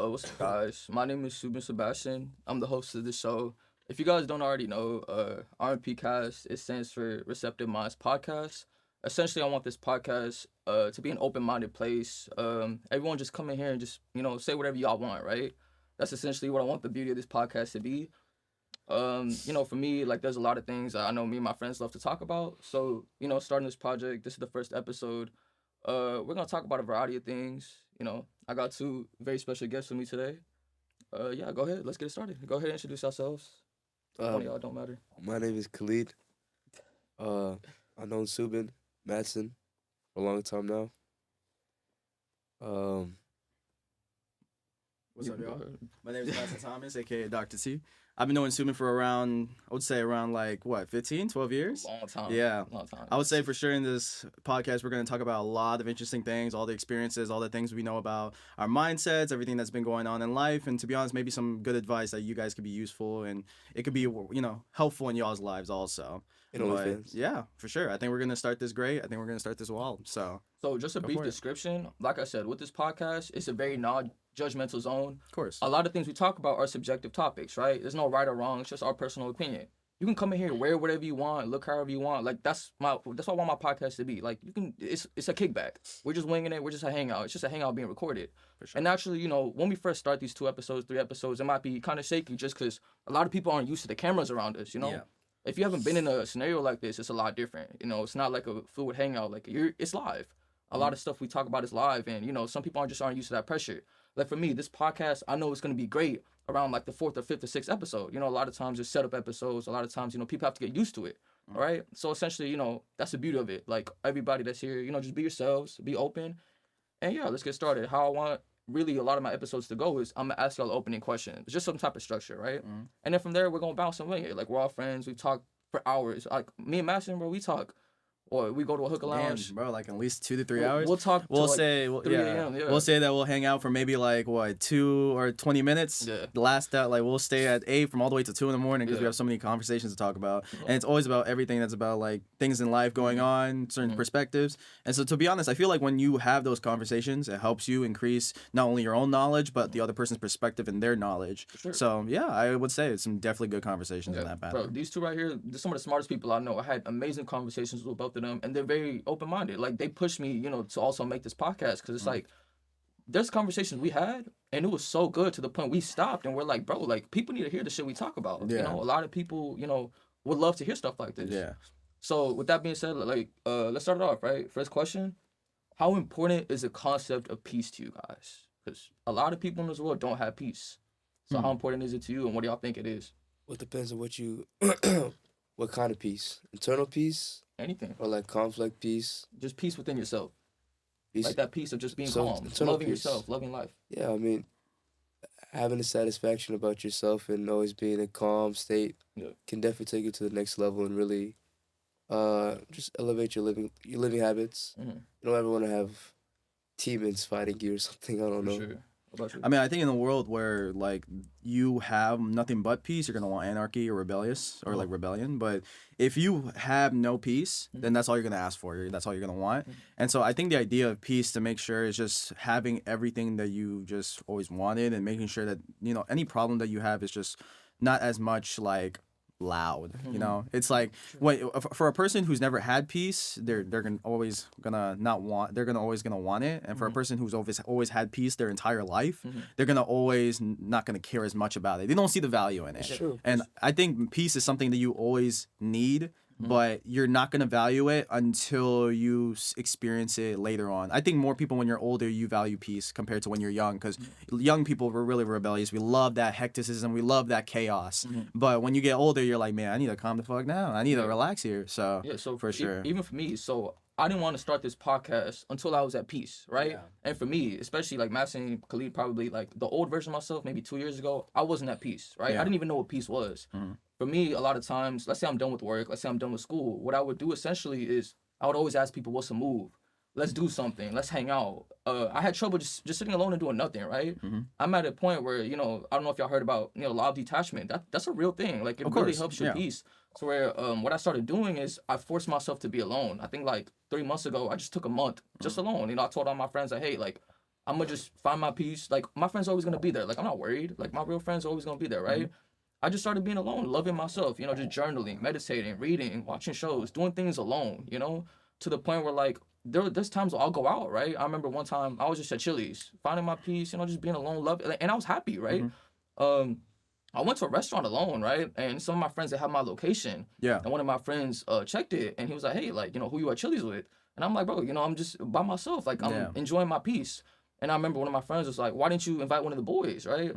What's up, guys? My name is Subin Sebastian. I'm the host of the show. If you guys don't already know, RMP Cast, it stands for Receptive Minds Podcast. Essentially, I want this podcast to be an open-minded place. Everyone just come in here and just, say whatever y'all want, right? That's essentially what I want the beauty of this podcast to be. For me, like, there's a lot of things I know me and my friends love to talk about. So, starting this project, this is the first episode. We're going to talk about a variety of things. I got two very special guests with me today. Yeah, go ahead. Let's get it started. Go ahead and introduce yourselves. One of y'all don't matter. My name is Khalid. I've known Subin Madsen for a long time now. What's up, y'all? My name is Matthew Thomas, aka Dr. T. I've been knowing Subin for around, 15, 12 years? Long time. Yeah. Long time. I would say for sure in this podcast, we're going to talk about a lot of interesting things, all the experiences, all the things we know about our mindsets, everything that's been going on in life. And to be honest, maybe some good advice that you guys could be useful and it could be, helpful in y'all's lives also. Yeah, for sure. I think we're going to start this great. I think we're going to start this well. So just a brief description. Like I said, with this podcast, it's a very non-judgmental zone. Of course. A lot of things we talk about are subjective topics, right? There's no right or wrong. It's just our personal opinion. You can come in here, wear whatever you want, look however you want. Like that's what I want my podcast to be. Like it's a kickback. We're just winging it. We're just a hangout. It's just a hangout being recorded. For sure. And actually, when we first start these 2 episodes, 3 episodes, it might be kind of shaky just because a lot of people aren't used to the cameras around us. Yeah. If you haven't been in a scenario like this, it's a lot different. It's not like a fluid hangout. Like it's live. A lot of stuff we talk about is live, and some people aren't used to that pressure. Like for me, this podcast, I know it's gonna be great around like the 4th or 5th or 6th episode. A lot of times there's setup episodes. A lot of times, people have to get used to it. All right. So essentially, that's the beauty of it. Like everybody that's here, just be yourselves, be open, and yeah, let's get started. How I want really a lot of my episodes to go is I'm gonna ask y'all opening questions, just some type of structure, right? And then from there we're gonna bounce and wing it. Like we're all friends, we talk for hours. Like me and Madsen, bro, we talk. Or we go to a hookah lounge. Damn, bro, like at least 2 to 3 hours. We'll talk. We'll till say, like 3 a.m. Yeah. We'll say that we'll hang out for maybe 2 or 20 minutes. Yeah. The last that we'll stay at 8 from all the way to 2 in the morning because we have so many conversations to talk about, and it's always about everything that's about like things in life going on, certain perspectives. And so to be honest, I feel like when you have those conversations, it helps you increase not only your own knowledge but the other person's perspective and their knowledge. Sure. So yeah, I would say it's some definitely good conversations in that matter. Bro, these two right here, they're some of the smartest people I know. I had amazing conversations with both of them, and they're very open-minded. Like they pushed me, to also make this podcast because it's like there's conversations we had and it was so good to the point we stopped and we're like, bro, like people need to hear the shit we talk about. Yeah. A lot of people, would love to hear stuff like this. Yeah. So with that being said, let's start it off, right? First question: how important is the concept of peace to you guys? Because a lot of people in this world don't have peace. So how important is it to you, and what do y'all think it is? Well, it depends on what you, what kind of peace. Internal peace Anything. or like conflict peace. Just peace within yourself. Peace. Like that peace of just being So, calm, internal loving peace. yourself, loving life. Yeah, I mean, having the satisfaction about yourself and always being in a calm state can definitely take you to the next level and really, just elevate your living habits. Mm-hmm. You don't ever want to have demons fighting you or something. I don't know. Sure. What about you? I mean, I think in a world where like you have nothing but peace, you're gonna want anarchy or rebellion. But if you have no peace, then that's all you're gonna ask for. That's all you're gonna want. And so I think the idea of peace, to make sure, is just having everything that you just always wanted, and making sure that any problem that you have is just not as much like loud. It's like for a person who's never had peace, they're always gonna want it. And for a person who's always had peace their entire life, they're gonna always not gonna care as much about it. They don't see the value in it. True. And I think peace is something that you always need, but you're not gonna value it until you experience it later on. I think more people when you're older, you value peace compared to when you're young, because young people were really rebellious. We love that hecticism, we love that chaos. But when you get older, you're like, man, I need to calm the fuck down. I need to relax here. So Yeah, so for sure. Even for me, so I didn't want to start this podcast until I was at peace, right? Yeah. And for me, especially like Matt and Khalid, probably like the old version of myself, maybe 2 years ago, I wasn't at peace, right? Yeah. I didn't even know what peace was. For me, a lot of times, let's say I'm done with work, let's say I'm done with school, what I would do essentially is I would always ask people, what's a move? Let's do something. Let's hang out. I had trouble just sitting alone and doing nothing, right? I'm at a point where, I don't know if y'all heard about, law of detachment. That's a real thing. Like, it Of really course, helps your yeah. peace. So where what I started doing is I forced myself to be alone. I think like 3 months ago, I just took a month just alone. I told all my friends like, hey, like, I'm gonna just find my peace. Like, my friends are always gonna be there. Like, I'm not worried. Like, my real friends are always gonna be there, right? I just started being alone, loving myself, you know, just journaling, meditating, reading, watching shows, doing things alone, you know, to the point where, like, there's times I'll go out, right? I remember one time I was just at Chili's, finding my peace, you know, just being alone, and I was happy, right? Um, I went to a restaurant alone, right? And some of my friends, they had my location. Yeah. And one of my friends checked it, and he was like, hey, like, you know, who you at Chili's with? And I'm like, bro, you know, I'm just by myself. Like, I'm enjoying my peace. And I remember one of my friends was like, why didn't you invite one of the boys, right?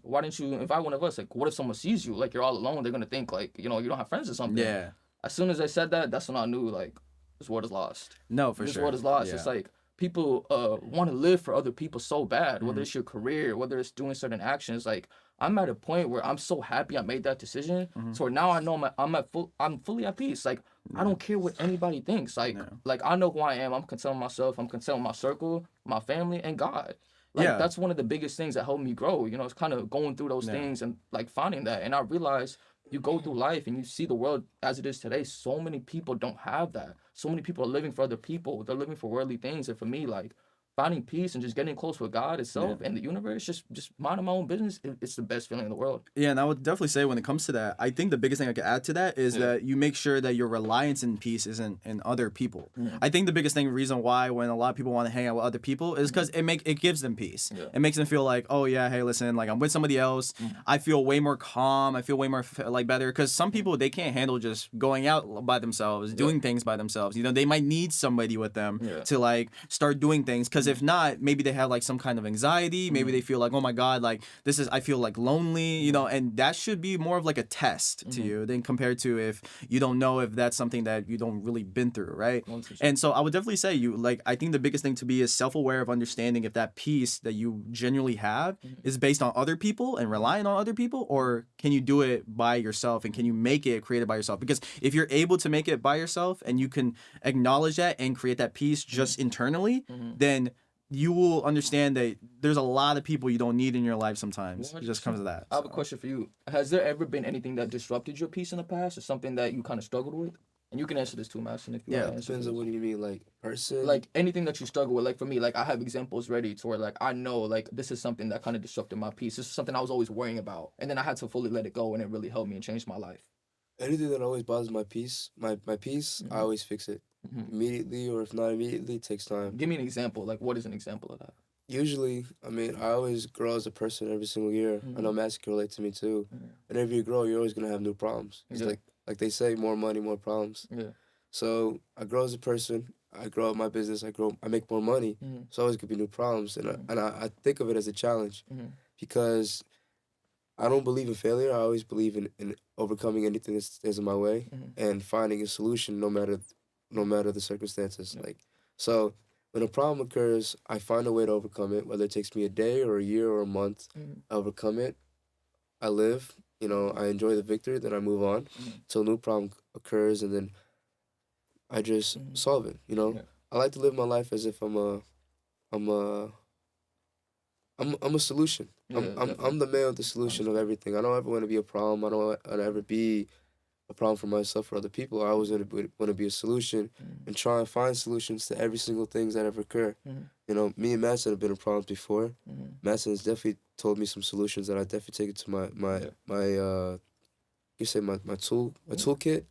Why didn't you invite one of us? Like, what if someone sees you? Like, you're all alone. They're going to think, like, you know, you don't have friends or something. Yeah. As soon as they said that, that's when I knew, like, this world is lost. No, for sure. This world is lost. Yeah. It's like, people want to live for other people so bad, whether it's your career, whether it's doing certain actions. Like, I'm at a point where I'm so happy I made that decision. So now I know I'm fully at peace. Like, I don't care what anybody thinks. Like, like, I know who I am. I'm content with myself. I'm content with my circle, my family, and God. Like, that's one of the biggest things that helped me grow. You know, it's kind of going through those things and, like, finding that. And I realized you go through life and you see the world as it is today. So many people don't have that. So many people are living for other people. They're living for worldly things. And for me, like, finding peace and just getting close with God itself and the universe, just minding my own business, it's the best feeling in the world. Yeah, and I would definitely say when it comes to that, I think the biggest thing I could add to that is that you make sure that your reliance in peace isn't in other people. I think the biggest reason why when a lot of people want to hang out with other people is because it gives them peace. It makes them feel like, oh yeah, hey, listen, like I'm with somebody else. I feel way more calm. I feel way more like better, because some people, they can't handle just going out by themselves, doing things by themselves. You know, they might need somebody with them to like start doing things, because if not, maybe they have like some kind of anxiety. Maybe they feel like, oh my God, like I feel like lonely, you know, and that should be more of like a test to you than compared to if you don't know if that's something that you don't really been through, right? And so I would definitely say I think the biggest thing to be is self-aware of understanding if that peace that you genuinely have is based on other people and relying on other people, or can you do it by yourself, and can you make it created by yourself? Because if you're able to make it by yourself and you can acknowledge that and create that peace just internally, then you will understand that there's a lot of people you don't need in your life sometimes. It just comes to that. I have a question for you. Has there ever been anything that disrupted your peace in the past, or something that you kind of struggled with? And you can answer this too, Madison, if you want to answer. Depends on what do you mean, like person? Like anything that you struggle with. Like for me, like I have examples ready to where like I know like this is something that kind of disrupted my peace. This is something I was always worrying about, and then I had to fully let it go, and it really helped me and changed my life. Anything that always bothers my peace, I always fix it immediately, or if not immediately, it takes time. Give me an example. Like, what is an example of that? Usually, I mean, I always grow as a person every single year. I know Matt can relate to me too. Whenever you grow, you're always gonna have new problems. It's like they say, more money, more problems. Yeah. So I grow as a person. I grow up my business. I make more money. So always could be new problems, and I think of it as a challenge because I don't believe in failure. I always believe in overcoming anything that's in my way and finding a solution no matter the circumstances. Like, so when a problem occurs, I find a way to overcome it, whether it takes me a day or a year or a month. I overcome it. I live, you know, I enjoy the victory, then I move on till a new problem occurs, and then I just solve it, you know. I like to live my life as if I'm a solution. I'm the man with the solution of everything. I don't ever want to be a problem. I don't want to ever be a problem for myself or other people. I always want to be a solution and try and find solutions to every single thing that ever occur. You know, me and Madison have been in problems before. Madison has definitely told me some solutions that I definitely take it to my toolkit.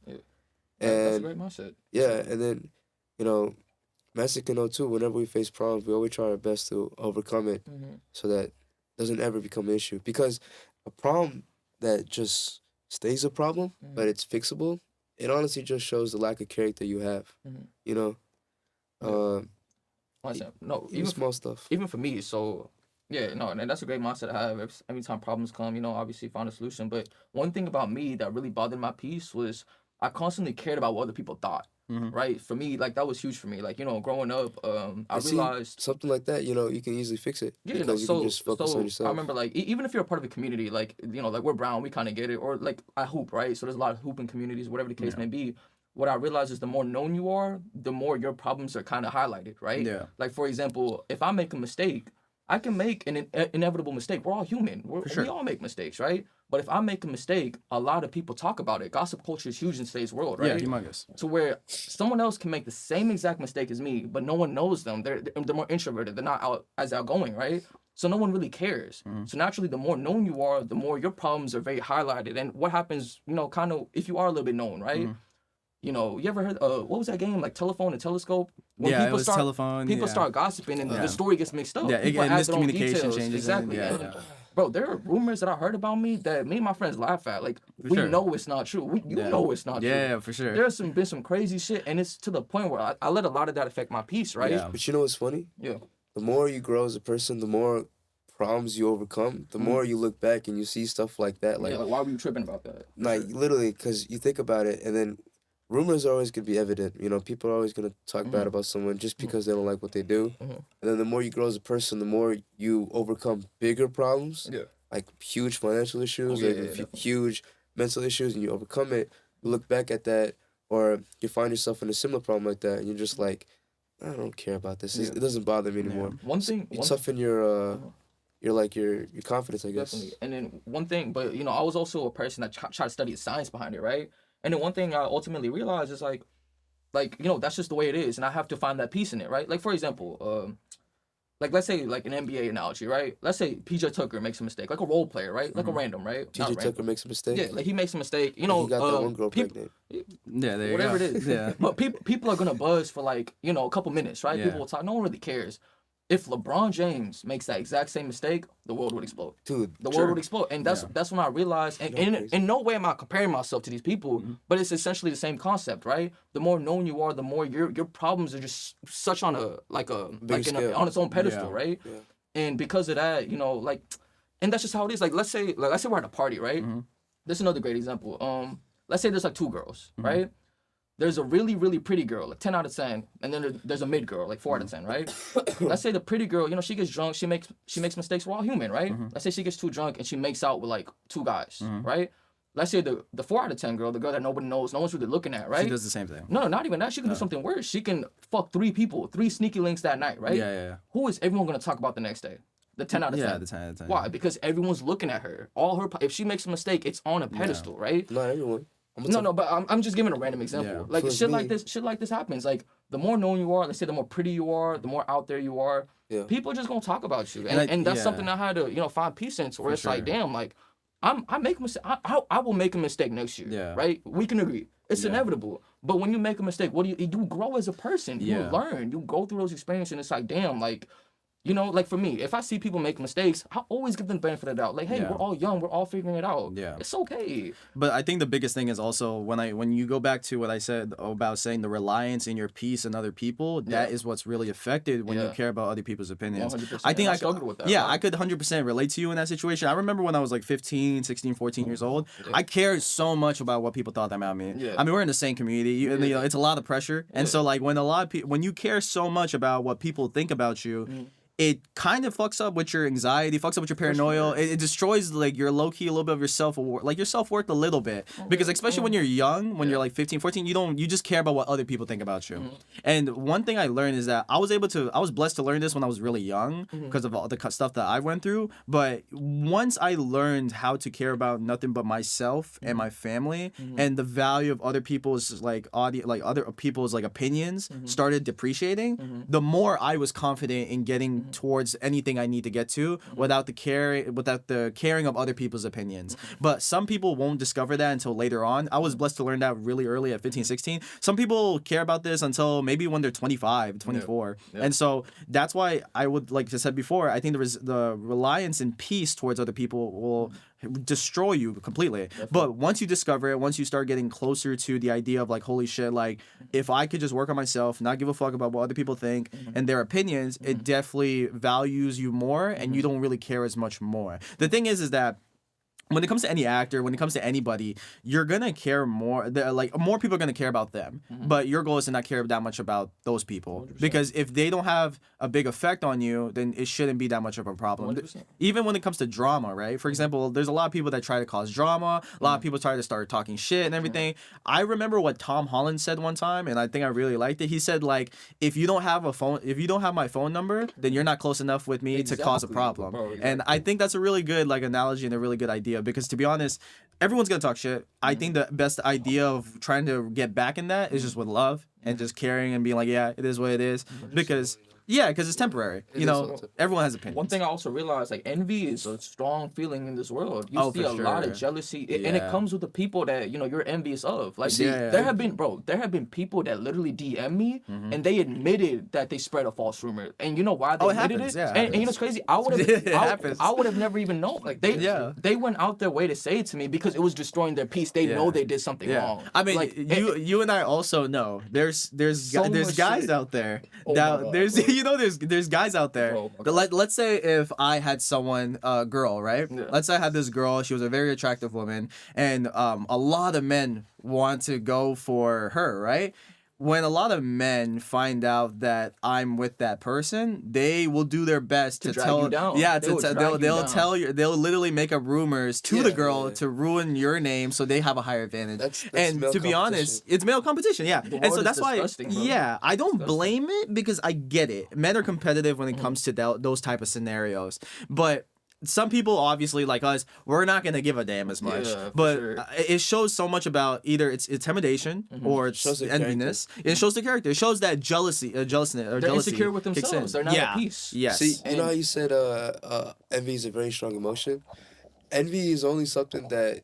That's a great mindset. Yeah, and then, you know, Madison can know too, whenever we face problems, we always try our best to overcome it so that it doesn't ever become an issue. Because a problem that just stays a problem, but it's fixable, it honestly just shows the lack of character you have, you know? No, even small stuff. Even for me, so, yeah, no, and that's a great mindset to have. Every time problems come, you know, obviously find a solution. But one thing about me that really bothered my peace was I constantly cared about what other people thought. Right? For me, like, that was huge for me. Like, you know, growing up, I realized something like that, you know, you can easily fix it. Yeah, because you can just focus on yourself. I remember, like, even if you're a part of a community, like, you know, like, we're brown, we kind of get it. Or, like, I hoop, right? So there's a lot of hooping communities, whatever the case may be. What I realized is the more known you are, the more your problems are kind of highlighted, right? Yeah. Like, for example, if I make a mistake, I can make an inevitable mistake. We're all human. We all make mistakes, right? But if I make a mistake, a lot of people talk about it. Gossip culture is huge in today's world, right? Yeah, humongous. To where someone else can make the same exact mistake as me, but no one knows them. They're more introverted. They're not as outgoing, right? So no one really cares. So naturally, the more known you are, the more your problems are very highlighted. And what happens, kind of if you are a little bit known, right? You ever heard what was that game like Telephone and Telescope? When it was telephone. People start gossiping and the story gets mixed up. Yeah, people and add their own miscommunication details. changes. Exactly. Bro, there are rumors that I heard about me that me and my friends laugh at. Like, we know it's not true. You know it's not true. Yeah, for sure. There's been some crazy shit, and it's to the point where I let a lot of that affect my peace, right? Yeah. But you know what's funny? Yeah. The more you grow as a person, the more problems you overcome, the more you look back and you see stuff like that. Like, why were you tripping about that? Like, literally, because you think about it, and then rumors are always going to be evident. People are always going to talk bad about someone just because they don't like what they do. And then the more you grow as a person, the more you overcome bigger problems. Yeah. Like huge financial issues, huge mental issues, and you overcome it. You look back at that, or you find yourself in a similar problem like that, and you're just like, I don't care about this. It doesn't bother me anymore. You toughen your confidence, I guess. Definitely. And then one thing, but I was also a person that tried to study the science behind it, right? And then one thing I ultimately realized is like that's just the way it is, and I have to find that peace in it, right? Like, for example, like let's say like an NBA analogy, right? Let's say PJ Tucker makes a mistake, like a role player, right? Like a random, right? PJ Tucker makes a mistake. Yeah, like he makes a mistake. He got that one girl pregnant. Yeah, there you go. Whatever it is. Yeah. But people are gonna buzz for like a couple minutes, right? Yeah. People will talk. No one really cares. If LeBron James makes that exact same mistake, the world would explode. Dude, the world would explode. And that's when I realized, and in no way am I comparing myself to these people, but it's essentially the same concept, right? The more known you are, the more your problems are just such on on its own pedestal, right? Yeah. And because of that, and that's just how it is. Like let's say we're at a party, right? This is another great example. Let's say there's like two girls, right? There's a really, really pretty girl, like 10 out of 10, and then there's a mid girl, like 4 out of 10, right? Let's say the pretty girl, she gets drunk, she makes mistakes. We're all human, right? Let's say she gets too drunk and she makes out with like two guys, right? Let's say the 4 out of 10 girl, the girl that nobody knows, no one's really looking at, right? She does the same thing. No, not even that. She can do something worse. She can fuck 3 people, 3 sneaky links that night, right? Yeah. Who is everyone gonna talk about the next day? The 10 out of 10. Yeah, the 10 out of 10. Why? Because everyone's looking at her. If she makes a mistake, it's on a pedestal, right? Not everyone. No, but I'm just giving a random example. Yeah. Like shit like this happens. Like the more known you are, let's say the more pretty you are, the more out there you are, people are just gonna talk about you. And that's something I had to, find peace in, where it's like, damn, like I make a mistake. I will make a mistake next year. Yeah. Right? We can agree. It's inevitable. But when you make a mistake, what do you grow as a person. You learn. You go through those experiences, and it's like, damn, like like for me, if I see people make mistakes, I always give them the benefit of the doubt. Like, hey, we're all young, we're all figuring it out. Yeah. It's okay. But I think the biggest thing is also when you go back to what I said about saying the reliance in your peace and other people, that is what's really affected when you care about other people's opinions. 100%. I think I struggled with that. I could 100% relate to you in that situation. I remember when I was like 15, 16, 14 years old, I cared so much about what people thought about me. Yeah. I mean, we're in the same community. It's a lot of pressure. And so like when you care so much about what people think about you, it kind of fucks up with your anxiety, fucks up with your paranoia. Sure. It destroys like your low-key a little bit of your self-worth, like your self-worth a little bit. Because especially when you're young, when you're like 15, 14, you just care about what other people think about you. And one thing I learned is that I was blessed to learn this when I was really young because of all the stuff that I went through. But once I learned how to care about nothing but myself and my family and the value of other people's like other people's like opinions started depreciating, the more I was confident in getting towards anything I need to get to without the caring of other people's opinions. But some people won't discover that until later on. I was blessed to learn that really early at 15, 16. Some people care about this until maybe when they're 25, 24. And so that's why I would, like I said before, I think the reliance and peace towards other people will destroy you completely. Definitely. But once you discover it, once you start getting closer to the idea of like, holy shit, like if I could just work on myself, not give a fuck about what other people think and their opinions, it definitely values you more and you don't really care as much more. The thing is that when it comes to any actor, when it comes to anybody, you're gonna care more. Like more people are gonna care about them, but your goal is to not care that much about those people 100%. Because if they don't have a big effect on you, then it shouldn't be that much of a problem. 100%. Even when it comes to drama, right? For example, there's a lot of people that try to cause drama. A lot of people try to start talking shit and everything. I remember what Tom Holland said one time, and I think I really liked it. He said like, if you don't have my phone number, then you're not close enough with me to cause a problem. Bro, exactly. And I think that's a really good like analogy and a really good idea idea because, to be honest, everyone's gonna talk shit. I think the best idea of trying to get back in that is just with love and just caring and being like, yeah, it is what it is. Because because it's temporary. Everyone has opinions. One thing I also realized, like, envy is a strong feeling in this world. You see a lot of jealousy, and it comes with the people that you're envious of. Like, there have been people that literally DM me, and they admitted that they spread a false rumor, and you know why they admitted it? And you know what's crazy? I would have never even known. Like, they went out their way to say it to me because it was destroying their peace. They know they did something wrong. I mean, like, you and I also know there's guys out there that there's guys out there. Let's say if I had someone, girl, right? Yeah. Let's say I had this girl. She was a very attractive woman, and a lot of men want to go for her, right? When a lot of men find out that I'm with that person, they will do their best to tell you down. Yeah, they'll literally make up rumors to the girl to ruin your name so they have a higher advantage. That's and to be honest, it's male competition, and so that's why I don't blame it because I get it. Men are competitive when it comes to those type of scenarios. But some people, obviously, like us, we're not gonna give a damn as much. But it shows so much about either it's intimidation or it's enviness. It shows the character. It shows that jealousy. They're insecure with themselves. They're not at peace. Yes. See, you know how you said envy is a very strong emotion? Envy is only something that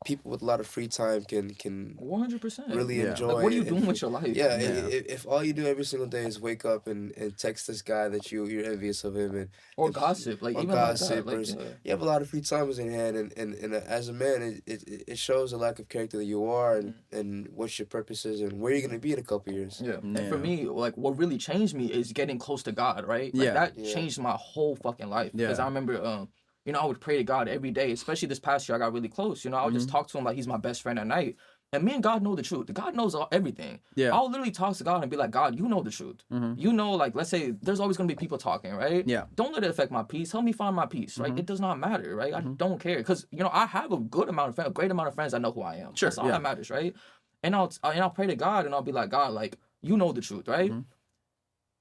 people with a lot of free time can 100% really enjoy. Like, what are you doing with your life? If all you do every single day is wake up and text this guy that you're envious of him or gossip, like, even gossip, like that, you have a lot of free time in hand, and as a man, it shows a lack of character that you are and what your purpose is and where you're gonna be in a couple years. And for me, like, what really changed me is getting close to God, right? Like, that changed my whole fucking life because I remember I would pray to God every day, especially this past year. I got really close. I would just talk to him like he's my best friend at night. And me and God know the truth. God knows everything. I'll literally talk to God and be like, God, you know the truth. You know, like, let's say there's always going to be people talking, right? Don't let it affect my peace. Help me find my peace, right? It does not matter, right? I don't care. Because, I have a great amount of friends that know who I am. Sure, that's all that matters, right? And I'll pray to God and I'll be like, God, like, you know the truth, right?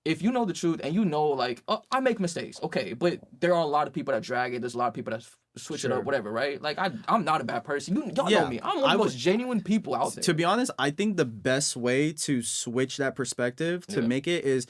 If you know the truth and like, I make mistakes, okay, but there are a lot of people that drag it. There's a lot of people that switch it up, whatever, right? Like, I'm not a bad person. Y'all know me. I'm one of the most genuine people out there. To be honest, I think the best way to switch that perspective to make it is,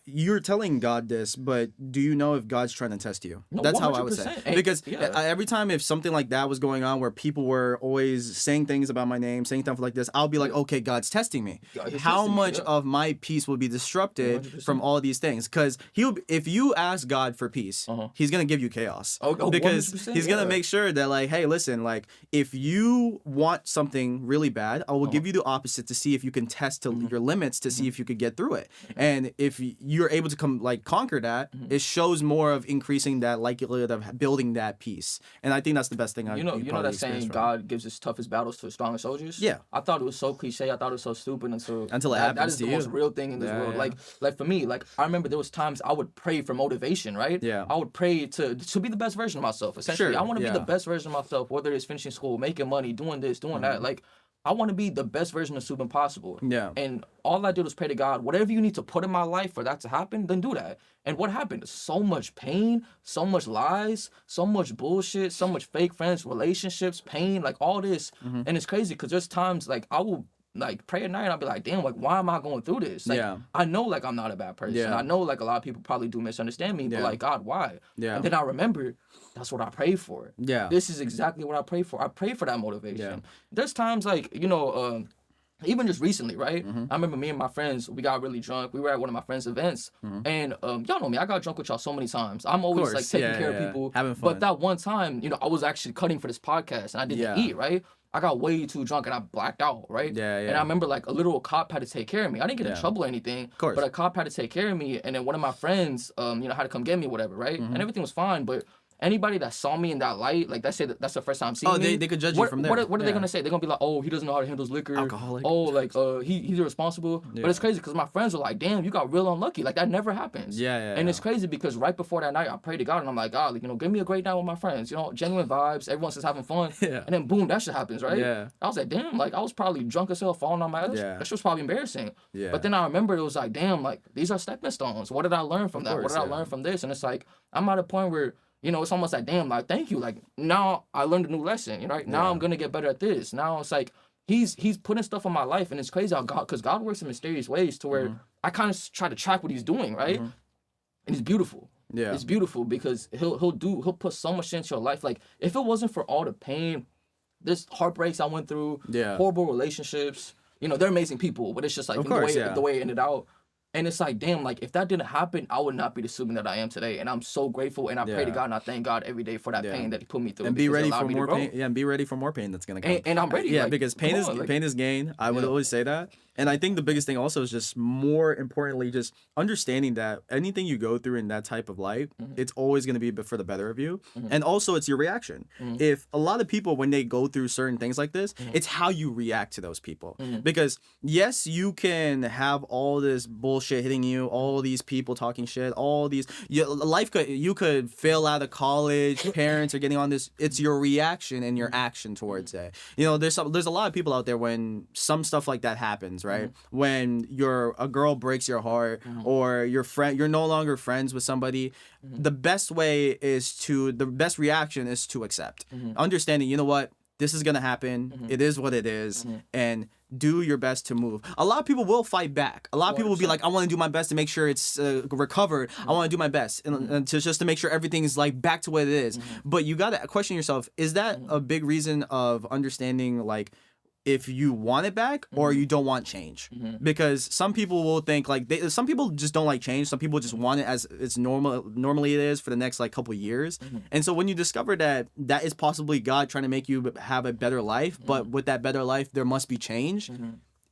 you're telling God this, but do you know if God's trying to test you? No, that's 100%. how I would say. Because every time if something like that was going on where people were always saying things about my name, saying stuff like this, I'll be like, okay, God's testing me. How much of my peace will be disrupted 100%. From all these things? Because if you ask God for peace, he's going to give you chaos. Because he's going to make sure that, like, hey, listen, like, if you want something really bad, I will give you the opposite to see if you can test your limits to see if you could get through it. And if you're able to conquer that, it shows more of increasing that likelihood of building that peace. And I think that's the best thing. You know that saying, God gives his toughest battles to his strongest soldiers? Yeah. I thought it was so cliche. I thought it was so stupid until it happens. That is the most real thing in this world. Yeah. Like for me, like, I remember there was times I would pray for motivation, right? Yeah. I would pray to be the best version of myself. Essentially, I want to be the best version of myself, whether it's finishing school, making money, doing this, doing that. Like, I want to be the best version of Subin possible. Yeah. And all I did was pray to God, whatever you need to put in my life for that to happen, then do that. And what happened? So much pain, so much lies, so much bullshit, so much fake friends, relationships, pain, like all this. And it's crazy because there's times like I will like pray at night and I'll be like, damn, like, why am I going through this? Like, I know like I'm not a bad person. I know like a lot of people probably do misunderstand me, but like, God, why? And then I remember that's what I pray for. This is exactly what I pray for. I pray for that motivation. There's times like, even just recently, right? I remember me and my friends, we got really drunk. We were at one of my friends' events. And y'all know me, I got drunk with y'all so many times. I'm always like taking care of people. Having fun. But that one time, I was actually cutting for this podcast and I didn't eat, right? I got way too drunk and I blacked out, right? And I remember like a literal cop had to take care of me. I didn't get in trouble or anything, but a cop had to take care of me. And then one of my friends, had to come get me or whatever, right? And everything was fine, but anybody that saw me in that light, like that's the first time seeing me. They could judge you from there. What are they gonna say? They're gonna be like, oh, he doesn't know how to handle liquor. Alcoholic. Oh, like he's irresponsible. But it's crazy because my friends were like, damn, you got real unlucky. Like that never happens. And it's crazy because right before that night, I prayed to God and I'm like, God, like, give me a great night with my friends. Genuine vibes. Everyone's just having fun. And then boom, that shit happens, right? I was like, damn, like I was probably drunk as hell, falling on my ass. That shit was probably embarrassing. But then I remember it was like, damn, like these are stepping stones. What did I learn from that? What did I learn from this? And it's like I'm at a point where it's almost like, damn, like, thank you. Like, now I learned a new lesson, right? Now I'm going to get better at this. Now it's like, he's putting stuff in my life, and it's crazy how because God works in mysterious ways to where I kind of try to track what he's doing, right? And it's beautiful. Yeah. It's beautiful because he'll put so much into your life. Like, if it wasn't for all the pain, this heartbreaks I went through, horrible relationships, they're amazing people, but it's just like the way it ended out. And it's like, damn, like, if that didn't happen, I would not be the Subin that I am today. And I'm so grateful, and I pray to God, and I thank God every day for that pain that he put me through. And be ready for more pain. Yeah, and be ready for more pain that's gonna come. And I'm ready. Yeah, because pain is gain. I would always say that. And I think the biggest thing also is just, more importantly, just understanding that anything you go through in that type of life, it's always going to be for the better of you. And also, it's your reaction. If a lot of people, when they go through certain things like this, it's how you react to those people. Because yes, you can have all this bullshit hitting you, all these people talking shit, all these you could fail out of college, parents are getting on this. It's your reaction and your action towards it. There's a lot of people out there when some stuff like that happens, right? When a girl breaks your heart, or you're no longer friends with somebody, the best reaction is to accept. Understanding, you know what, this is gonna happen. It is what it is, and do your best to move. A lot of people will fight back. A lot of people will be like, I want to do my best to make sure it's recovered. I want to do my best and to make sure everything is like back to what it is. But you gotta question yourself: is that a big reason of understanding, like, if you want it back or you don't want change? Because some people will think like some people just don't like change. Some people just want it as it's normally it is for the next like couple years. And so when you discover that is possibly God trying to make you have a better life, but with that better life there must be change.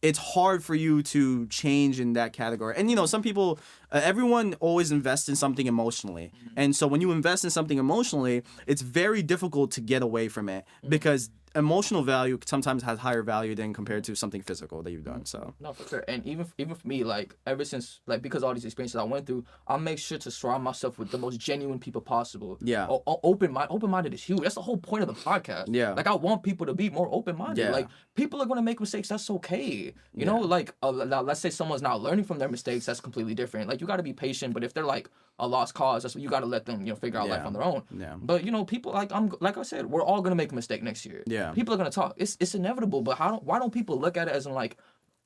It's hard for you to change in that category. And some people, everyone always invests in something emotionally. And so when you invest in something emotionally, it's very difficult to get away from it, because emotional value sometimes has higher value than compared to something physical that you've done. So no, for sure. And even for me, like, ever since, like, because all these experiences I went through, I make sure to surround myself with the most genuine people possible. Yeah. Open-minded is huge. That's the whole point of the podcast. Yeah. Like, I want people to be more open-minded. Yeah. Like, people are gonna make mistakes. That's okay. You know, like, let's say someone's not learning from their mistakes. That's completely different. Like, you gotta be patient. But if they're like a lost cause, that's what you gotta let them, figure out life on their own. Yeah. But people, like I said, we're all gonna make a mistake next year. Yeah. People are gonna talk. It's inevitable. But why don't people look at it as in like,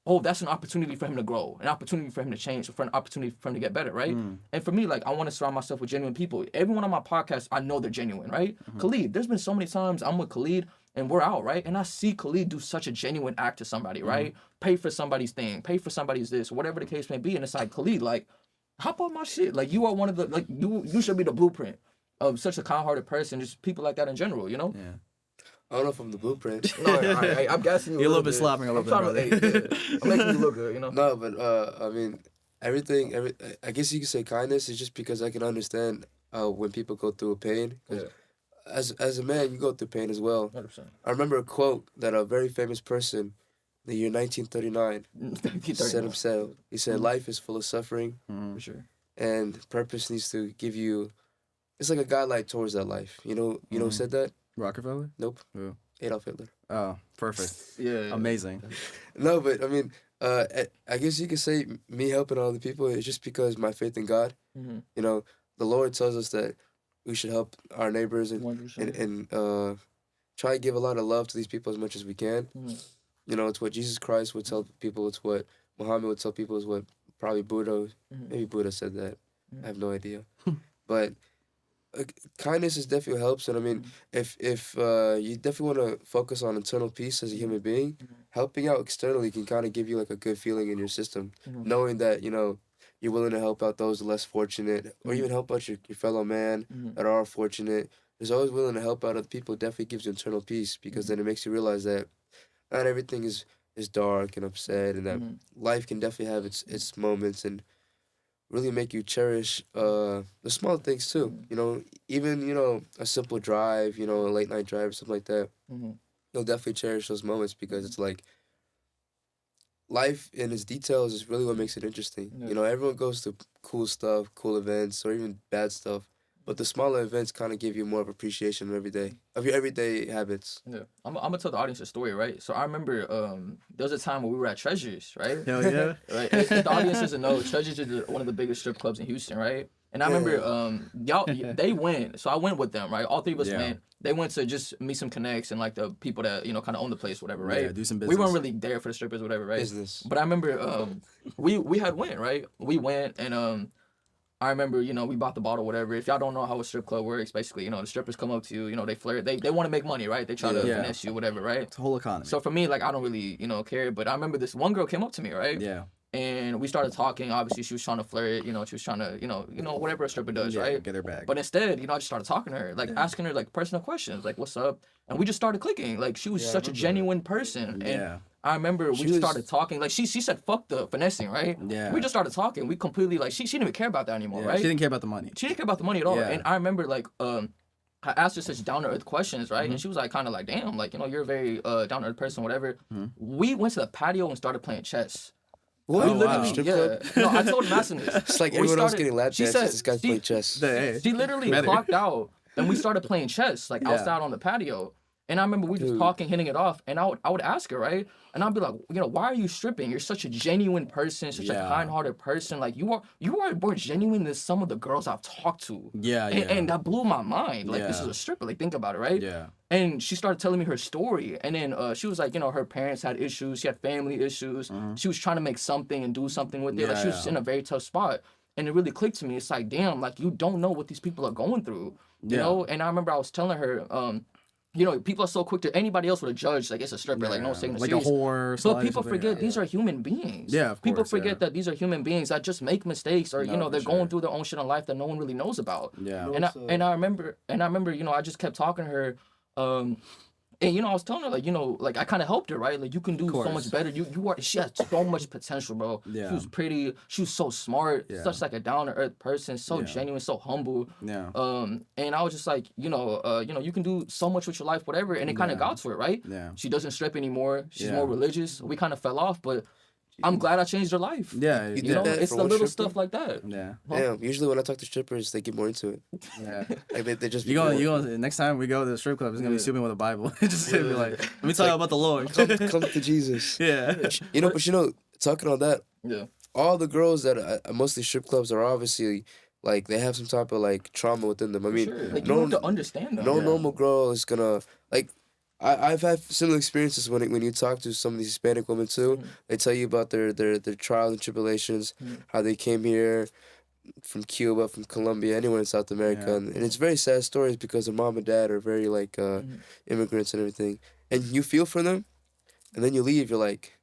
oh, that's an opportunity for him to grow, an opportunity for him to change, for an opportunity for him to get better, right? And for me, like, I want to surround myself with genuine people. Everyone on my podcast, I know they're genuine, right? Khalid, there's been so many times I'm with Khalid and we're out, right? And I see Khalid do such a genuine act to somebody, right? Pay for somebody's thing, pay for somebody's this, whatever the case may be. And it's like, Khalid, like, hop on my shit. Like, you are one of the, like, you should be the blueprint of such a kind-hearted person, just people like that in general, Yeah. I don't know if I'm the blueprint. No, I'm guessing you. You're a little bit slapping a little bit. I'm making you look good, No, but I mean, I guess you could say kindness is just because I can understand when people go through a pain. As a man, you go through pain as well. 100%. I remember a quote that a very famous person, the year 1939, said himself. He said, "Life is full of suffering, for sure, and purpose needs to give you. It's like a guideline towards that life. You know who said that? Rockefeller? Nope. Who? Adolf Hitler. Oh, perfect. Yeah. Amazing. No, but I mean, I guess you could say me helping other people is just because my faith in God. The Lord tells us that we should help our neighbors and try to give a lot of love to these people as much as we can. It's what Jesus Christ would tell people. It's what Muhammad would tell people. It's what probably Buddha, maybe Buddha said that. I have no idea. But kindness is definitely helps. And I mean, if you definitely want to focus on internal peace as a human being, helping out externally can kind of give you like a good feeling in your system, knowing that, you're willing to help out those less fortunate, or even help out your fellow man that are fortunate. There's always willing to help out other people. Definitely gives you internal peace, because then it makes you realize that not everything is dark and upset, and that life can definitely have its moments, and really make you cherish the small things too. Even a simple drive, a late night drive or something like that. You'll definitely cherish those moments, because it's like life in its details is really what makes it interesting. Everyone goes through cool stuff, cool events, or even bad stuff. But the smaller events kind of give you more of appreciation of your everyday habits. Yeah, I'm gonna tell the audience a story, right? So I remember there was a time when we were at Treasures, right? Hell yeah. Right. If the audience doesn't know, Treasures is one of the biggest strip clubs in Houston, right? And I remember y'all they went, so I went with them, right? All three of us went. They went to just meet some connects and like the people that kind of own the place, whatever, right? Yeah, do some business. We weren't really there for the strippers, whatever, right? Business. But I remember we had went, right? We went and I remember, we bought the bottle, whatever. If y'all don't know how a strip club works, basically, the strippers come up to you, they flirt. They want to make money, right? They try to finesse you, whatever, right? It's the whole economy. So for me, like, I don't really, care. But I remember this one girl came up to me, right? Yeah. And we started talking. Obviously, she was trying to flirt. She was trying to, whatever a stripper does, right? Get her back. But instead, I just started talking to her, like asking her like personal questions, like what's up, and we just started clicking. Like she was such a genuine person, and I remember we just started talking. Like she said, "Fuck the finessing," right? Yeah. We just started talking. We completely like she didn't even care about that anymore, right? She didn't care about the money. She didn't care about the money at all. Yeah. And I remember like I asked her such down to earth questions, right? And she was like kind of like, "Damn, like you're a very down to earth person, whatever." We went to the patio and started playing chess. What? We literally, Strip club? No, I told Madison this. It's like everyone else getting lap dances. This guy's playing chess. She literally clocked out, and we started playing chess like outside on the patio. And I remember we just talking, hitting it off, and I would ask her, right? And I'd be like, why are you stripping? You're such a genuine person, such a kind-hearted person. Like you are more genuine than some of the girls I've talked to. And that blew my mind. Like this is a stripper. Like think about it, right? Yeah. And she started telling me her story, and then she was like, her parents had issues. She had family issues. She was trying to make something and do something with it. Like she was in a very tough spot. And it really clicked to me. It's like, damn, like you don't know what these people are going through, you know. And I remember I was telling her, people are so quick to anybody else would have judged like it's a stripper, like no saying like a whore. But people forget these are human beings. Yeah, of course. People forget that these are human beings that just make mistakes, or they're going through their own shit in life that no one really knows about. Yeah. And I remember, I just kept talking to her, and I was telling her like I kind of helped her, right? Like you can do so much better. She had so much potential, bro. Yeah. She was pretty. She was so smart. Such like a down to earth person. So genuine. So humble. Yeah. And I was just like, you can do so much with your life, whatever. And it kind of got to it, right? Yeah. She doesn't strip anymore. She's more religious. We kind of fell off, but I'm glad I changed her life. Yeah. It's the little stuff like that. Yeah. Damn. Usually when I talk to strippers, they get more into it. Yeah. Like they just. You go. Next time we go to the strip club, it's gonna be swimming with a Bible. Just be like, let me tell you about the Lord. Come to Jesus. Yeah. But talking on that. Yeah. All the girls that are mostly strip clubs are obviously like they have some type of like trauma within them. I mean, like you have to understand them. No normal girl is gonna like. I've had similar experiences when you talk to some of these Hispanic women too. They tell you about their trials and tribulations, how they came here from Cuba, from Colombia, anywhere in South America, and it's very sad stories because their mom and dad are very like immigrants and everything, and you feel for them, and then you leave. You're like,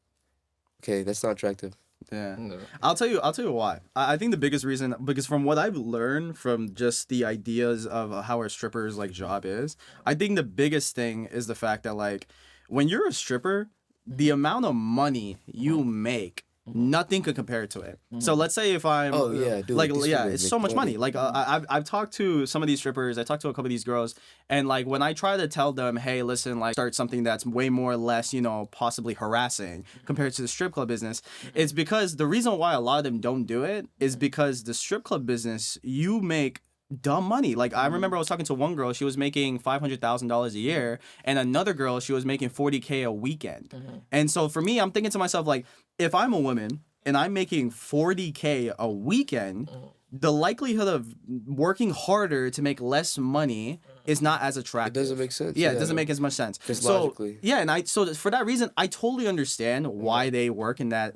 okay, that's not attractive. Yeah. No. I'll tell you why. I think the biggest reason, because from what I've learned from just the ideas of how a stripper's like job is, I think the biggest thing is the fact that like when you're a stripper, the amount of money you make, nothing could compare to it. So let's say if I'm it's so much money. Like I've talked to some of these strippers, I talked to a couple of these girls, and like when I try to tell them, hey, listen, like start something that's way more or less, possibly harassing compared to the strip club business, it's because the reason why a lot of them don't do it is because the strip club business, you make dumb money. Like I remember I was talking to one girl, she was making $500,000 a year, and another girl, she was making $40K a weekend. And so for me, I'm thinking to myself, like, if I'm a woman and I'm making $40K a weekend, the likelihood of working harder to make less money is not as attractive. It doesn't make sense. Yeah, it doesn't make as much sense. Because logically. Yeah, and so for that reason, I totally understand why they work in that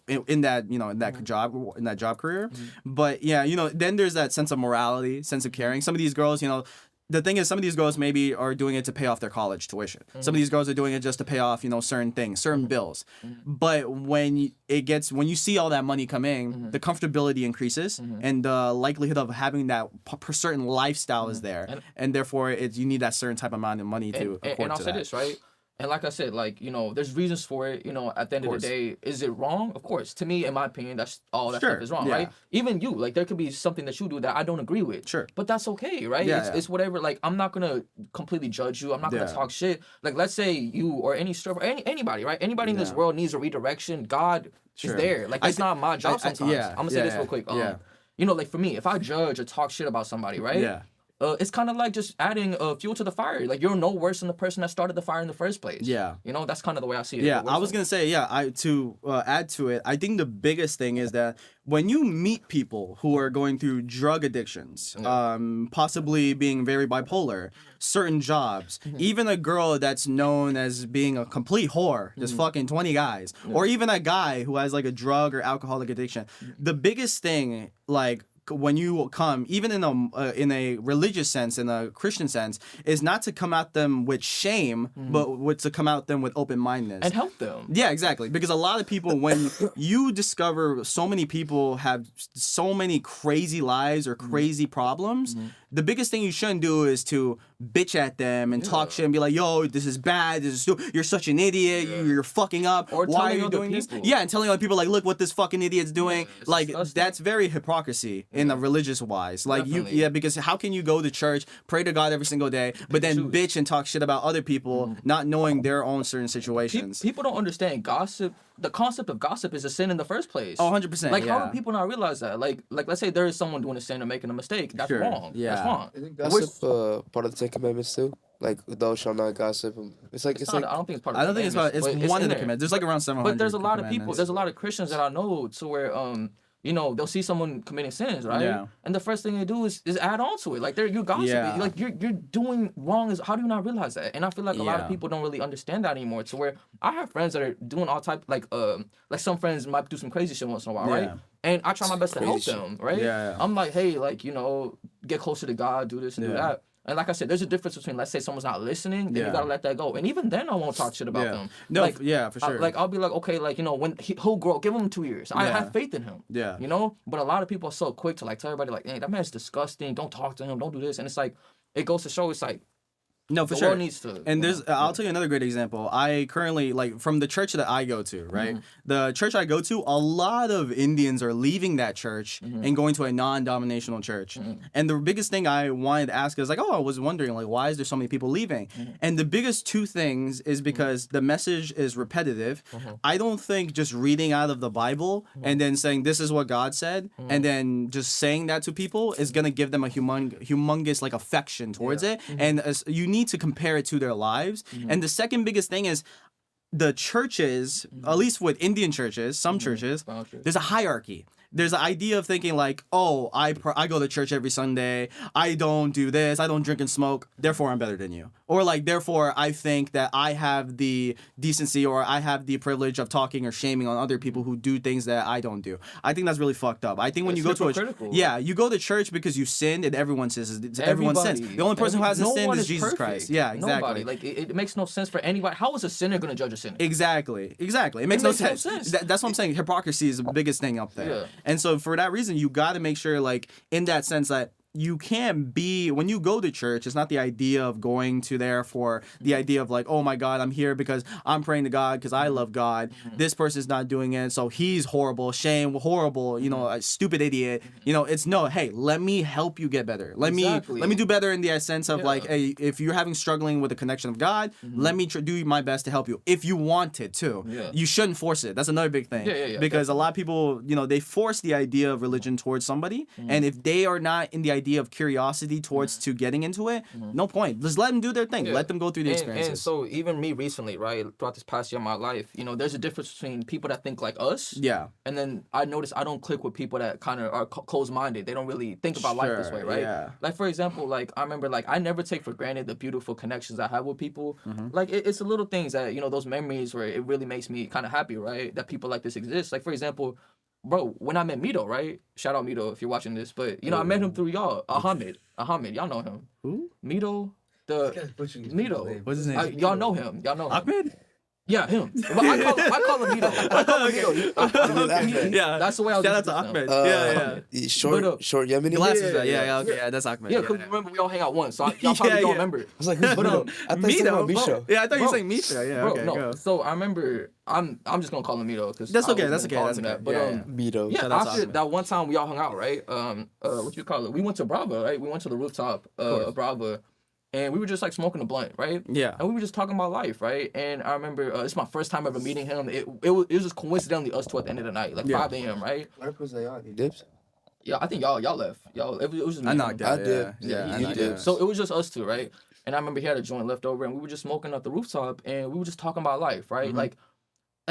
in that job career. But yeah, then there's that sense of morality, sense of caring. Some of these girls, the thing is, some of these girls maybe are doing it to pay off their college tuition. Some of these girls are doing it just to pay off, certain things, certain bills. But when you see all that money come in, the comfortability increases, and the likelihood of having that certain lifestyle is there, and therefore you need that certain type of amount of money to accord and I'll to say that. this, right? And like I said, like, there's reasons for it, at the end of the day. Is it wrong? Of course. To me, in my opinion, that's all that stuff is wrong, right? Even you, like, there could be something that you do that I don't agree with. Sure. But that's okay, right? It's whatever. Like, I'm not going to completely judge you. I'm not going to talk shit. Like, let's say you or any stripper, anybody, right? Anybody in this world needs a redirection. God is there. Like, it's not my job sometimes. I'm going to say this real quick. Like, for me, if I judge or talk shit about somebody, right? Yeah. it's kind of like just adding fuel to the fire. Like, you're no worse than the person that started the fire in the first place. Yeah. You know, that's kind of the way I see it. Yeah, I was gonna say, to add to it, I think the biggest thing is that when you meet people who are going through drug addictions, possibly being very bipolar, certain jobs, even a girl that's known as being a complete whore, just fucking 20 guys, or even a guy who has like a drug or alcoholic addiction, the biggest thing, like, when you come, even in a religious sense, in a Christian sense, is not to come at them with shame, but to come at them with open-mindedness. And help them. Yeah, exactly. Because a lot of people, when you discover so many people have so many crazy lives or crazy problems, the biggest thing you shouldn't do is to bitch at them and talk shit and be like, yo, this is bad, this is stupid, you're such an idiot, you're fucking up, or why are you doing this? Yeah, and telling other people, like, look what this fucking idiot's doing. Like, that's very hypocrisy in a religious wise. Like, Definitely. because how can you go to church, pray to God every single day, but then bitch and talk shit about other people, not knowing their own certain situations? People don't understand gossip. The concept of gossip is a sin in the first place. Oh, 100%. Like, how do people not realize that? Like, let's say there is someone doing a sin or making a mistake. That's wrong. Yeah. That's wrong. Isn't gossip part of the Ten Commandments too? Like, thou shalt not gossip. It's like I don't think it's part of I don't think it's about. It's one of the commandments. There's like around 700. But there's a lot of people. commandments. There's a lot of Christians that I know to where you know, they'll see someone committing sins, right? Yeah. And the first thing they do is add on to it. Like, you're gossiping. Yeah. Like, you're doing wrong. How do you not realize that? And I feel like a lot of people don't really understand that anymore. To where I have friends that are doing all type, like some friends might do some crazy shit once in a while, right? And I try my best to help them, right? Yeah. I'm like, hey, like, you know, get closer to God, do this and do that. And like I said, there's a difference between, let's say someone's not listening, then you gotta let that go. And even then, I won't talk shit about them. No, like, for sure. I'll be like, okay, like, you know, when he'll grow, give him 2 years. I have faith in him. Yeah. You know? But a lot of people are so quick to, like, tell everybody, like, hey, that man's disgusting. Don't talk to him. Don't do this. And it's like, it goes to show, it's like, No, for the sure. world needs to. And there's, I'll tell you another great example. I currently, like, from the church that I go to, right? The church I go to, a lot of Indians are leaving that church and going to a non-dominational church. And the biggest thing I wanted to ask is like, I was wondering, like, why is there so many people leaving? And the biggest two things is because the message is repetitive. I don't think just reading out of the Bible and then saying this is what God said and then just saying that to people is gonna give them a humongous like affection towards it. And you need to compare it to their lives. And the second biggest thing is the churches, at least with Indian churches, some churches, there's a hierarchy. There's an idea of thinking like, oh, I go to church every Sunday. I don't do this. I don't drink and smoke. Therefore, I'm better than you. Or like, therefore, I think that I have the decency or I have the privilege of talking or shaming on other people who do things that I don't do. I think that's really fucked up. I think when you go to you go to church because you sinned and everyone sins. Everyone sins. The only person who hasn't sinned is Jesus Christ. Yeah, exactly. Nobody. Like, it makes no sense for anybody. How is a sinner going to judge a sinner? Exactly. It makes no sense. That's what I'm saying. Hypocrisy is the biggest thing up there. Yeah. And so for that reason, you got to make sure, like, in that sense that you can't be, when you go to church, it's not the idea of going to there for the idea of like, oh my God, I'm here because I'm praying to God because I love God. This person's not doing it, so he's horrible, shame, horrible, you know, a stupid idiot. You know, it's no, hey, let me help you get better. Let me do better in the sense of like, hey, if you're struggling with the connection of God, let me do my best to help you. If you want it too, you shouldn't force it. That's another big thing. Because a lot of people, you know, they force the idea of religion towards somebody, and if they are not in the idea of curiosity towards to getting into it, no point. Just let them do their thing. Let them go through the experiences. And so even me recently, right, throughout this past year of my life, you know, there's a difference between people that think like us. Yeah. And then I notice I don't click with people that kind of are closed-minded. They don't really think about life this way, right? Yeah. Like, for example, like, I remember, like, I never take for granted the beautiful connections I have with people. Like, it's the little things that, you know, those memories where it really makes me kind of happy, right? That people like this exist. Like, for example, bro, when I met Mito, right? Shout out Mito if you're watching this. But, you know, I met him through y'all. Ahmed. Y'all know him. Who? Mito. Mito. What's his name? Y'all know him. Ahmed? Yeah, him. But I call him Mito. I call him Mito. Yeah. That's the way I was. Shout out to Ahmed. Yeah. Short Yemeni. Glasses. Yeah, that's Ahmed. Yeah, because remember, we all hang out once. So y'all probably don't remember. I was like, Mito. Yeah, I thought you were saying Misha. Yeah, okay, no. So I remember, I'm just going to call him Mito. That's okay. But Mito. Yeah, after that one time we all hung out, right? What you call it? We went to Brava, right? We went to the rooftop of Brava. And we were just like smoking a blunt, right? Yeah. And we were just talking about life, right? And I remember it's my first time ever meeting him. It was just coincidentally us two at the end of the night, like 5 a.m., right? What was they on? He dips? Yeah, I think y'all left. It was just me. I and knocked him. out. I did. Yeah, I he knocked did. out. So it was just us two, right? And I remember he had a joint left over, and we were just smoking at the rooftop, and we were just talking about life, right? Mhm. Like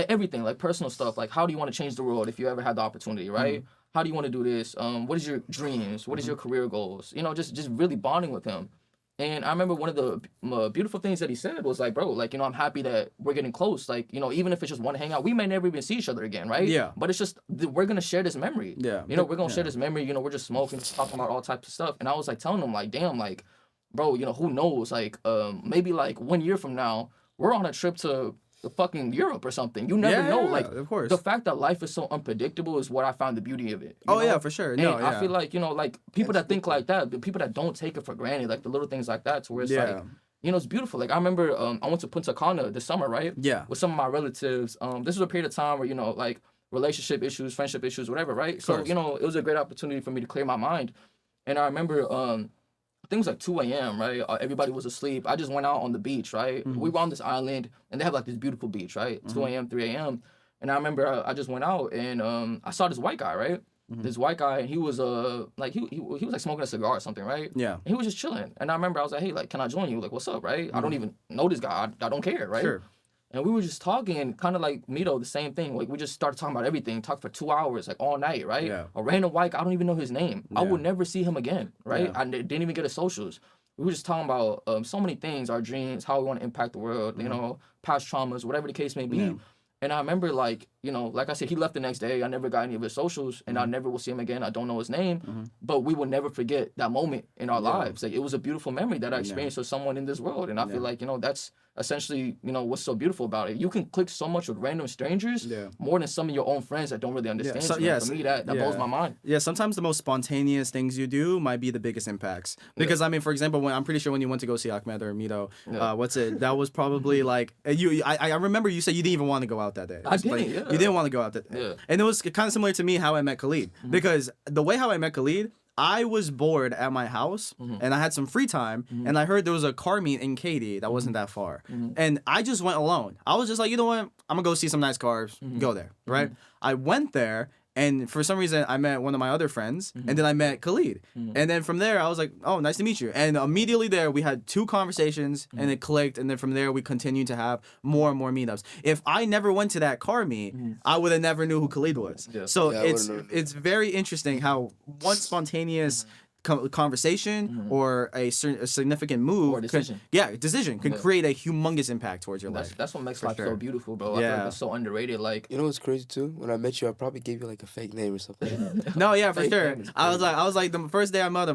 everything, like personal stuff, like how do you want to change the world if you ever had the opportunity, right? How do you want to do this? What is your dreams? What is your career goals? You know, just really bonding with him. And I remember one of the beautiful things that he said was like, bro, like, you know, I'm happy that we're getting close. Like, you know, even if it's just one hangout, we may never even see each other again, right? Yeah. But it's just, we're going to share this memory. Yeah. You know, we're going to share this memory. You know, we're just smoking, just talking about all types of stuff. And I was like telling him, like, damn, like, bro, you know, who knows? Like, maybe like 1 year from now, we're on a trip to fucking Europe or something. You never know. Like, of course. the fact that life is so unpredictable is what I found the beauty of it. Oh know? yeah, for sure. And No, I feel like, you know, like people that think like that, the people that don't take it for granted, like the little things like that, to where it's like, you know, it's beautiful. Like I remember I went to Punta Cana this summer, right? Yeah. With some of my relatives. This was a period of time where, you know, like relationship issues, friendship issues, whatever, right? So, you know, it was a great opportunity for me to clear my mind. And I remember I think it was like 2 a.m., right? Everybody was asleep. I just went out on the beach, right? We were on this island, and they have like this beautiful beach, right? 2 a.m., 3 a.m. And I remember I just went out, and I saw this white guy, right? This white guy, and he was like he was like smoking a cigar or something, right? Yeah. And he was just chilling. And I remember I was like, hey, like, can I join you? Like, what's up, right? I don't even know this guy. I don't care, right? Sure. And we were just talking, and kind of like Mito, the same thing. Like we just started talking about everything, talked for 2 hours, like all night, right? Yeah. A random white guy, I don't even know his name. I would never see him again, right? Yeah. I didn't even get his socials. We were just talking about so many things, our dreams, how we want to impact the world, you know, past traumas, whatever the case may be. Yeah. And I remember, like, you know, like I said, he left the next day. I never got any of his socials, and I never will see him again. I don't know his name, but we will never forget that moment in our lives. Like, it was a beautiful memory that I experienced with someone in this world. And I feel like, you know, that's essentially, you know, what's so beautiful about it. You can click so much with random strangers more than some of your own friends that don't really understand you. And for me, that blows my mind. Yeah, sometimes the most spontaneous things you do might be the biggest impacts. Because I mean, for example, when I'm pretty sure when you went to go see Ahmed or Mito, what's it? That was probably like I remember you said you didn't even want to go out that day. I didn't. Like, Yeah. You didn't want to go out that day. Yeah. And it was kind of similar to me how I met Khalid. Because the way how I met Khalid, I was bored at my house and I had some free time and I heard there was a car meet in Katy that wasn't that far. And I just went alone. I was just like, you know what? I'm gonna go see some nice cars, go there, right? I went there and for some reason I met one of my other friends and then I met Khalid. And then from there I was like, oh, nice to meet you. And immediately there we had 2 conversations and it clicked. And then from there we continued to have more and more meetups. If I never went to that car meet, I would have never knew who Khalid was. Yeah. So Yeah, it's very interesting how one spontaneous conversation or a significant move Or decision. can create a humongous impact towards your life. That's what makes For life sure. so beautiful, bro. I feel like it's so underrated. Like, You know what's crazy too? When I met you, I probably gave you like a fake name or something. No, yeah, for Fake sure. name is I was like the first day I met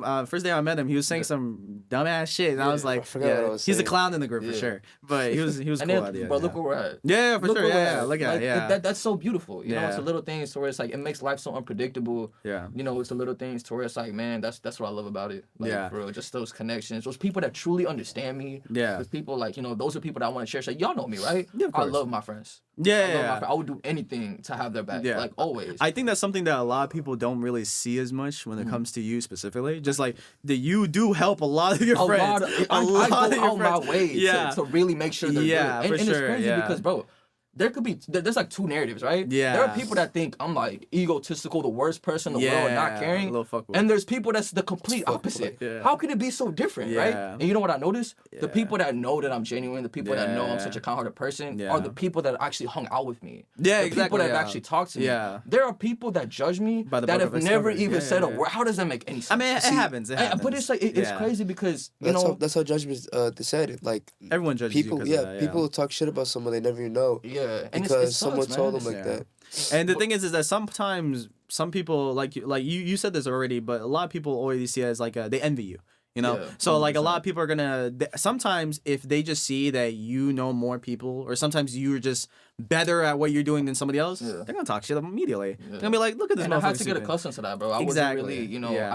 him, he was saying some dumbass shit, and I was like, I forgot what I was he's a saying. clown in the group for sure. But he was and cool then, at the end. bro, look where we're at. Yeah, for Look sure. where we're Yeah, at. look at Like, it. Yeah, that's so beautiful. You know, it's the little things to where it's like it makes life so unpredictable. yeah. You know, it's the little things to where it's like, man, that's what I love about it. Like, Yeah. for real, just those connections, those people that truly understand me. Yeah. Those people, like, you know, those are people that I want to cherish. Like, y'all know me, right? Yeah, of I course. love my friends. Yeah, I love my yeah. friends. I would do anything to have their back. Yeah. Like, always. I think that's something that a lot of people don't really see as much when it comes to you specifically. Just like that, you do help a lot of your friends. I go out my way to really make sure they're Yeah, good. And for it's sure, crazy yeah. because, bro, there's like 2 narratives, right? Yeah. There are people that think I'm like egotistical, the worst person in the world, not caring. a little fuckboy. And there's people that's the complete opposite. Yeah. How can it be so different, right? Yeah. And you know what I noticed? The people that know that I'm genuine, the people that know I'm Yeah. such a kind-hearted person, Yeah. are the people that actually hung out with me. Yeah, the exactly, people that yeah. actually talked to me. Yeah. There are people that judge me By the that book have of its never cover. even Yeah, said a yeah. word. How does that make any sense? I mean, it happens. It happens. But it's like it's Yeah. crazy because you know. That's how judgment decided. Like Everyone judges people, you 'cause of that, yeah. people talk shit about someone they never even know Yeah, and because it someone sucks, told man. them like Yeah. that. And the thing is that sometimes some people like you said this already, but a lot of people always see it as like they envy you. You know, Yeah, so like a 100%. lot of people are gonna sometimes if they just see that you know more people, or sometimes you're just better at what you're doing than somebody else, they're gonna talk shit immediately. They're gonna be like, look at this And I motherfucker. had to get stupid. accustomed to that, bro. I Exactly. wasn't really, you know, Yeah.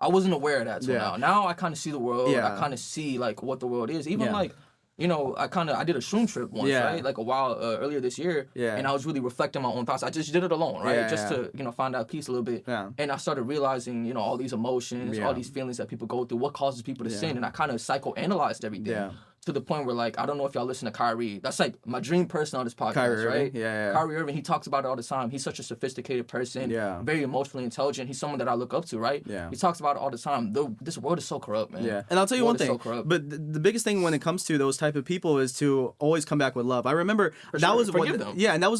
I wasn't aware of that till Yeah. now. Now I kind of see the world. Yeah. I kind of see like what the world is. Even Yeah. like, you know, I did a shroom trip once, Yeah. right? Like a while earlier this year. Yeah. And I was really reflecting my own thoughts. I just did it alone, right? Yeah, just yeah. to, you know, find out peace a little bit. Yeah. And I started realizing, you know, all these emotions, Yeah. all these feelings that people go through, what causes people to sin. And I kind of psychoanalyzed everything. Yeah. to the point where, like, I don't know if y'all listen to Kyrie. That's like my dream person on this podcast, Kyrie right? Irving? Yeah. Kyrie Irving, he talks about it all the time. He's such a sophisticated person, very emotionally intelligent. He's someone that I look up to, right? Yeah. He talks about it all the time. This world is so corrupt, man. Yeah, and I'll tell you one thing. So but the biggest thing when it comes to those type of people is to always come back with love. I remember and that was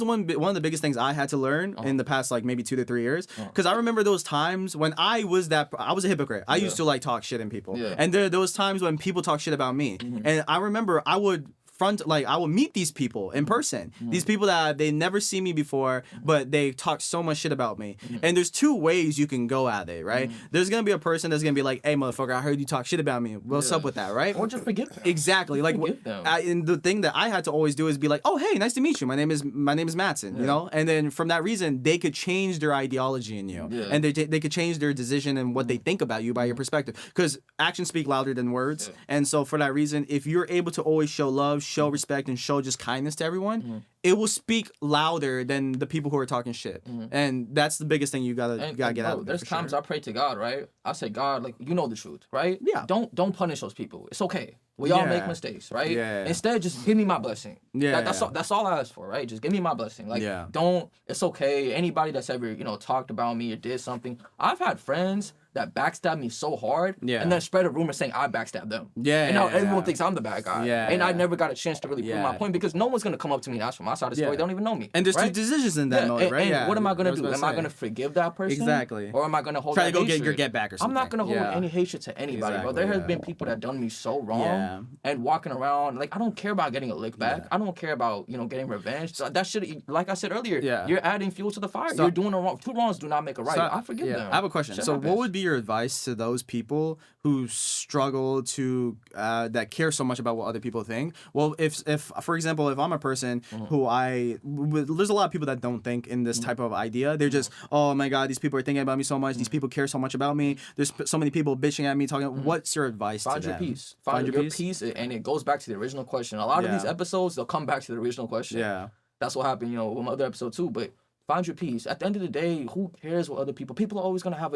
one of the biggest things I had to learn in the past like maybe 2 to 3 years. Because I remember those times when I was a hypocrite. I used to like talk shit in people, and there those times when people talk shit about me, and I remember I would meet these people in person. These people that they never see me before, but they talk so much shit about me. And there's two ways you can go at it, right? There's gonna be a person that's gonna be like, "Hey, motherfucker, I heard you talk shit about me. What's up with that, right?" Or just forgive them. Exactly. Like, and the thing that I had to always do is be like, "Oh, hey, nice to meet you. My name is Mattson." You know, and then from that reason, they could change their ideology in you, and they could change their decision and what they think about you by your perspective. Because actions speak louder than words, and so for that reason, if you're able to always show love, show respect, and show just kindness to everyone, it will speak louder than the people who are talking shit. And that's the biggest thing you gotta get out. There's times I pray to God, right? I say, God, like, you know the truth, right? Yeah. Don't punish those people. It's okay. We all make mistakes, right? Yeah. Instead, just give me my blessing. Yeah. That's all I ask for, right? Just give me my blessing. Like, it's okay. Anybody that's ever, talked about me or did something. I've had friends that backstabbed me so hard, and then spread a rumor saying I backstabbed them. And now everyone thinks I'm the bad guy. And I never got a chance to really prove my point because no one's gonna come up to me and ask for my side of the story. They don't even know me. And there's two decisions in that moment, right? And what am I gonna do? Am I gonna forgive that person? Exactly. Or am I gonna hold try to go hatred? get your get back or something? I'm not gonna hold any hatred to anybody, bro. There has been people that done me so wrong, and walking around like I don't care about getting a lick back. I don't care about getting revenge. So that shit, like I said earlier, you're adding fuel to the fire. You're doing a wrong. Two wrongs do not make a right. I forgive them. I have a question. So what would be your advice to those people who struggle to that care so much about what other people think? Well, if for example, if I'm a person who there's a lot of people that don't think in this type of idea. They're just, oh my God, these people are thinking about me so much. These people care so much about me. There's so many people bitching at me, talking. What's your advice to them? Find your peace. Find your peace, and it goes back to the original question. A lot of these episodes, they'll come back to the original question. Yeah, that's what happened, with my other episode too. But find your peace. At the end of the day, who cares what other people? People are always gonna have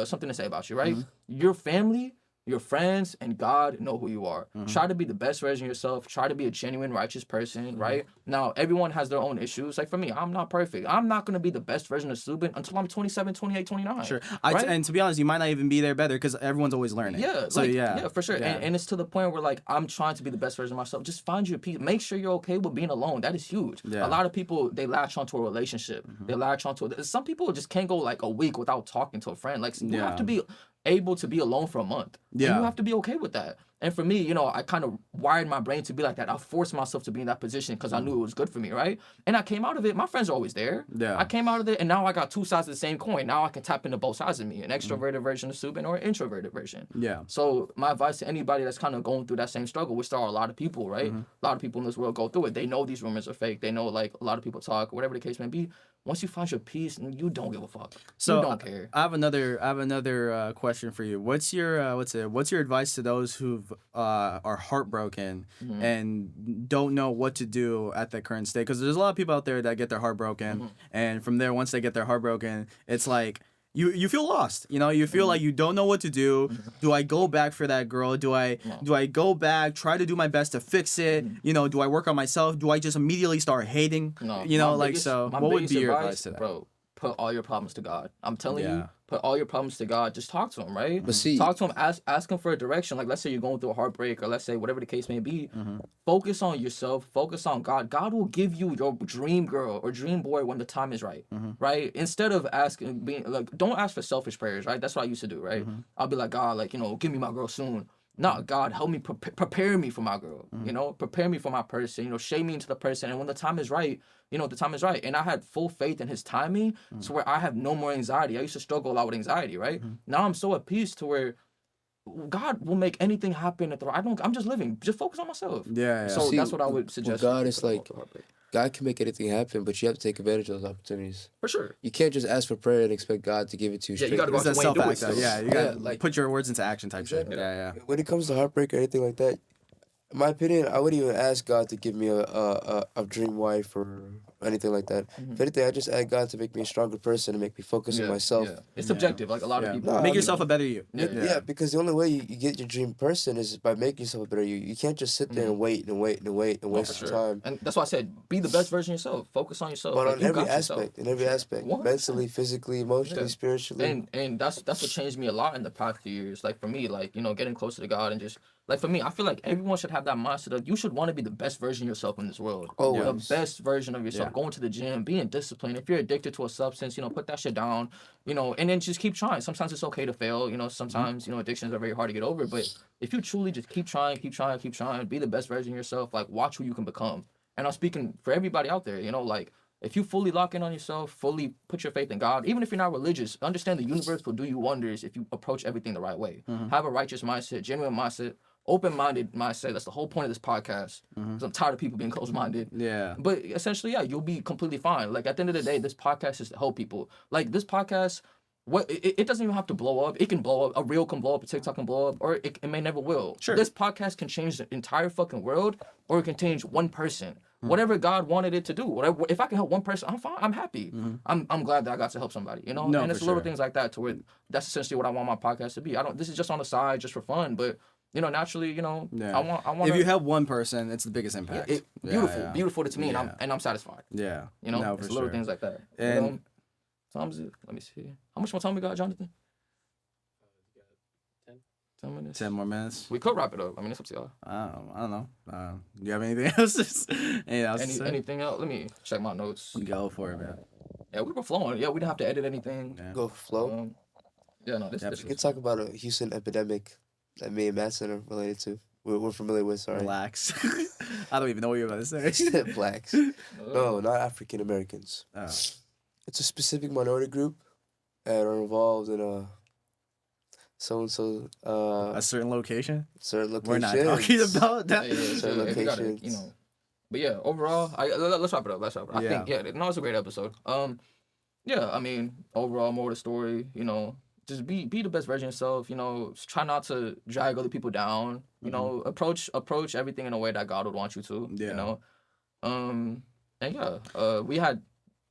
something to say about you, right? Your family, your friends, and God know who you are. Try to be the best version of yourself. Try to be a genuine, righteous person, right? Now, everyone has their own issues. Like for me, I'm not perfect. I'm not gonna be the best version of Subin until I'm 27, 28, 29. Sure. Right? And to be honest, you might not even be there better because everyone's always learning. Yeah. So yeah, for sure. Yeah. And it's to the point where like I'm trying to be the best version of myself. Just find your peace. Make sure you're okay with being alone. That is huge. Yeah. A lot of people, they latch onto a relationship. They latch onto it. Some people just can't go like a week without talking to a friend. Like you have to be able to be alone for a month. Yeah. And you have to be okay with that. And for me, I kind of wired my brain to be like that. I forced myself to be in that position because I knew it was good for me, right? And I came out of it. My friends are always there. Yeah. I came out of it, and now I got two sides of the same coin. Now I can tap into both sides of me, an extroverted version of Subin or an introverted version. Yeah. So my advice to anybody that's kind of going through that same struggle, which there are a lot of people, right? A lot of people in this world go through it. They know these rumors are fake. They know like a lot of people talk, whatever the case may be. Once you find your peace, you don't give a fuck. So you don't care. I have another question for you. What's your advice to those who are heartbroken and don't know what to do at the current state? Because there's a lot of people out there that get their heart broken, and from there, once they get their heart broken, it's like you feel lost. You feel like you don't know what to do. Do I go back for that girl? Do I go back, try to do my best to fix it? Do I work on myself? Do I just immediately start hating? No. What would be your advice to that? Bro, put all your problems to God. I'm telling you, put all your problems to God. Just talk to him, right? But see, talk to him. Ask him for a direction. Like let's say you're going through a heartbreak, or let's say whatever the case may be. Focus on yourself. Focus on God. God will give you your dream girl or dream boy when the time is right. Right? Instead of don't ask for selfish prayers. Right? That's what I used to do. Right? I'll be like, God, give me my girl soon. No, God, help me prepare me for my girl. Prepare me for my person. Shape me into the person. And when the time is right, the time is right. And I had full faith in his timing to where I have no more anxiety. I used to struggle a lot with anxiety, right? Now I'm so at peace to where God will make anything happen at the right. I'm just living. Just focus on myself. Yeah. So that's what I would suggest. God is like, God can make anything happen, but you have to take advantage of those opportunities. For sure. You can't just ask for prayer and expect God to give it to you straight. Yeah, you gotta go out the way and do it. Yeah, you gotta put your words into action type shit. Yeah. When it comes to heartbreak or anything like that, in my opinion, I wouldn't even ask God to give me a dream wife or anything like that. If anything, I just add God to make me a stronger person and make me focus on myself. Yeah. It's subjective, like a lot of people. No, Make yourself a better you. Yeah, because the only way you get your dream person is by making yourself a better you. You can't just sit there and wait and waste your time. And that's why I said, be the best version of yourself. Focus on yourself. But like, on you every got yourself. aspect, in every aspect, 100%. mentally, physically, emotionally, spiritually. And that's what changed me a lot in the past few years. Like for me, like, you know, getting closer to God and just like for me, I feel like everyone should have that mindset of you should want to be the best version of yourself in this world. Always. The best version of yourself. Going to the gym, being disciplined. If you're addicted to a substance, you know, put that shit down, you know, and then just keep trying. Sometimes it's okay to fail, you know, sometimes, you know, addictions are very hard to get over. But if you truly just keep trying, be the best version of yourself, like watch who you can become. And I'm speaking for everybody out there, you know, like if you fully lock in on yourself, fully put your faith in God, even if you're not religious, understand the universe will do you wonders if you approach everything the right way. Have a righteous mindset, genuine mindset, open-minded mindset. That's the whole point of this podcast. Because I'm tired of people being closed-minded. Yeah. But essentially, yeah, you'll be completely fine. Like at the end of the day, this podcast is to help people. Like this podcast, it doesn't even have to blow up. It can blow up. A reel can blow up. A TikTok can blow up, or it may never will. Sure. This podcast can change the entire fucking world, or it can change one person. Whatever God wanted it to do. Whatever. If I can help one person, I'm fine. I'm happy. I'm glad that I got to help somebody. You know. No, and it's for little sure. things like that to where that's essentially what I want my podcast to be. This is just on the side, just for fun, but. You know, naturally, you know, Yeah. I want. If you help one person, it's the biggest impact. Beautiful to me, Yeah. and I'm satisfied. Yeah. You know, No, it's for little sure. things like that. And- You know, time's it. Let me see. How much more time we got, Jonathan? 10 minutes. 10 more minutes. We could wrap it up. I mean, it's up to y'all. I don't know. Do you have anything else? Anything else to say? Anything else? Let me check my notes. Go for it, man. Yeah, we were flowing. Yeah, we didn't have to edit anything. Yeah. Go for flow. Yeah, no, this Yep. this We could was, talk about a Houston epidemic that me and Matson are related to. We're familiar with, sorry. Relax. I don't even know what you're about to say. Blacks. No, not African Americans. Oh. It's a specific minority group that are involved in a so-and-so A certain location? certain We're locations. not talking about that. yeah, Certain so if we gotta, locations. you know. But yeah, overall, let's wrap it up. I Yeah. think no, it's a great episode. Yeah, I mean, overall, more of the story, you know, just be the best version of yourself. You know, try not to drag other people down. You know, approach everything in a way that God would want you to. Yeah. You know, and yeah, we had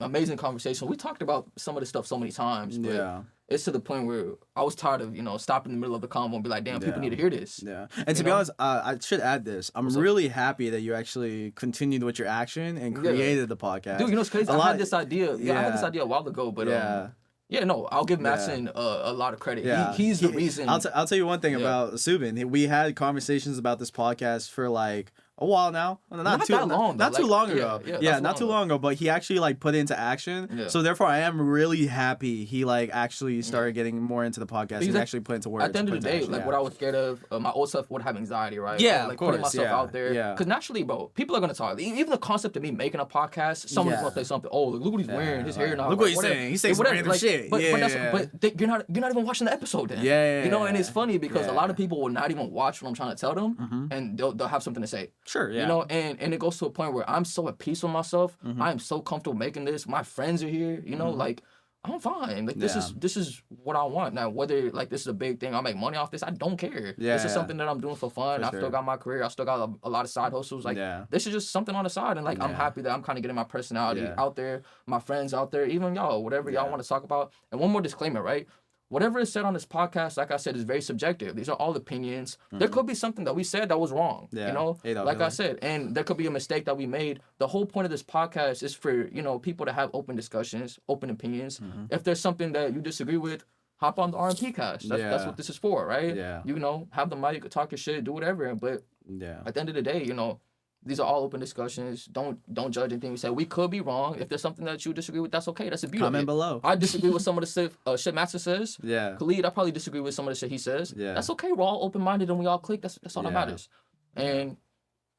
amazing conversation. We talked about some of this stuff so many times, but Yeah. it's to the point where I was tired of, you know, stopping in the middle of the convo and be like, damn, people Yeah. need to hear this. Yeah. And to be know? honest, I should add this. I'm What's up? really happy that you actually continued with your action and created the podcast. Dude, you know what's crazy? I had this idea. I had this Yeah. idea a while ago, but Yeah. no, I'll give Yeah. Matson a lot of credit. Yeah. He's the reason. I'll tell you one thing Yeah. about Subin. We had conversations about this podcast for like a while now. Not that long, though. Not too Like, long yeah, ago. yeah, Yeah, not not too too long long ago. But he actually like put it into action. Yeah. So therefore, I am really happy he like actually started getting more into the podcast Because and actually put into words. At the end of put the into day, action, like yeah. what I was scared of, my old self would have anxiety, right? Yeah, like of putting course, myself yeah, out there. yeah. Because naturally, bro, people are gonna talk. Even the concept of me making a podcast, someone's Yeah. gonna say something. Oh, look what he's wearing, his hair. like, Now, look what he's whatever. saying. He's saying some Whatever, random shit. But Yeah. you're not even watching the episode then. Yeah, You know, and it's funny because a lot of yeah. people will not even watch what I'm trying to tell them, and they'll have something to say. Sure, yeah. You know, and it goes to a point where I'm so at peace with myself. I am so comfortable making this. My friends are here. You know, like I'm fine. Like this is what I want. Now, whether like this is a big thing, I'll make money off this. I don't care. Yeah, This is yeah. something that I'm doing for fun. For I still sure. got my career. I still got a lot of side hustles. Like Yeah. this is just something on the side, and like I'm Yeah. happy that I'm kind of getting my personality Yeah. out there, my friends out there, even y'all, whatever y'all Yeah. want to talk about. And one more disclaimer, right? Whatever is said on this podcast, like I said, is very subjective. These are all opinions. There could be something that we said that was wrong. Yeah. You know, Hey, like I really. said, and there could be a mistake that we made. The whole point of this podcast is for, you know, people to have open discussions, open opinions. If there's something that you disagree with, hop on the R&P cast. That's Yeah. what this is for, right? Yeah. You know, have the mic, talk your shit, do whatever. But Yeah. at the end of the day, you know, these are all open discussions. Don't judge anything we say. We could be wrong. If there's something that you disagree with, that's okay. That's the beauty of Comment it. below. I disagree with some of the shit Master says. Yeah. Khalid, I probably disagree with some of the shit he says. Yeah. That's okay. We're all open-minded and we all click. That's all that Yeah. matters. And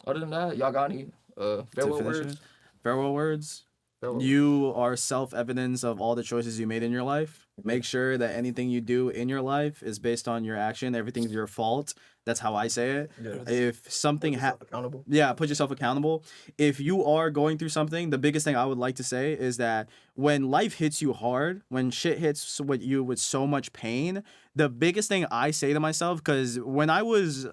other than that, y'all got any farewell To finish words? it? Farewell words. Farewell. You are self-evidence of all the choices you made in your life. Make sure that anything you do in your life is based on your action. Everything's your fault. That's how I say it. Yeah. If something accountable. yeah, put yourself accountable. If you are going through something, the biggest thing I would like to say is that when life hits you hard, when shit hits you with so much pain, the biggest thing I say to myself, because when I was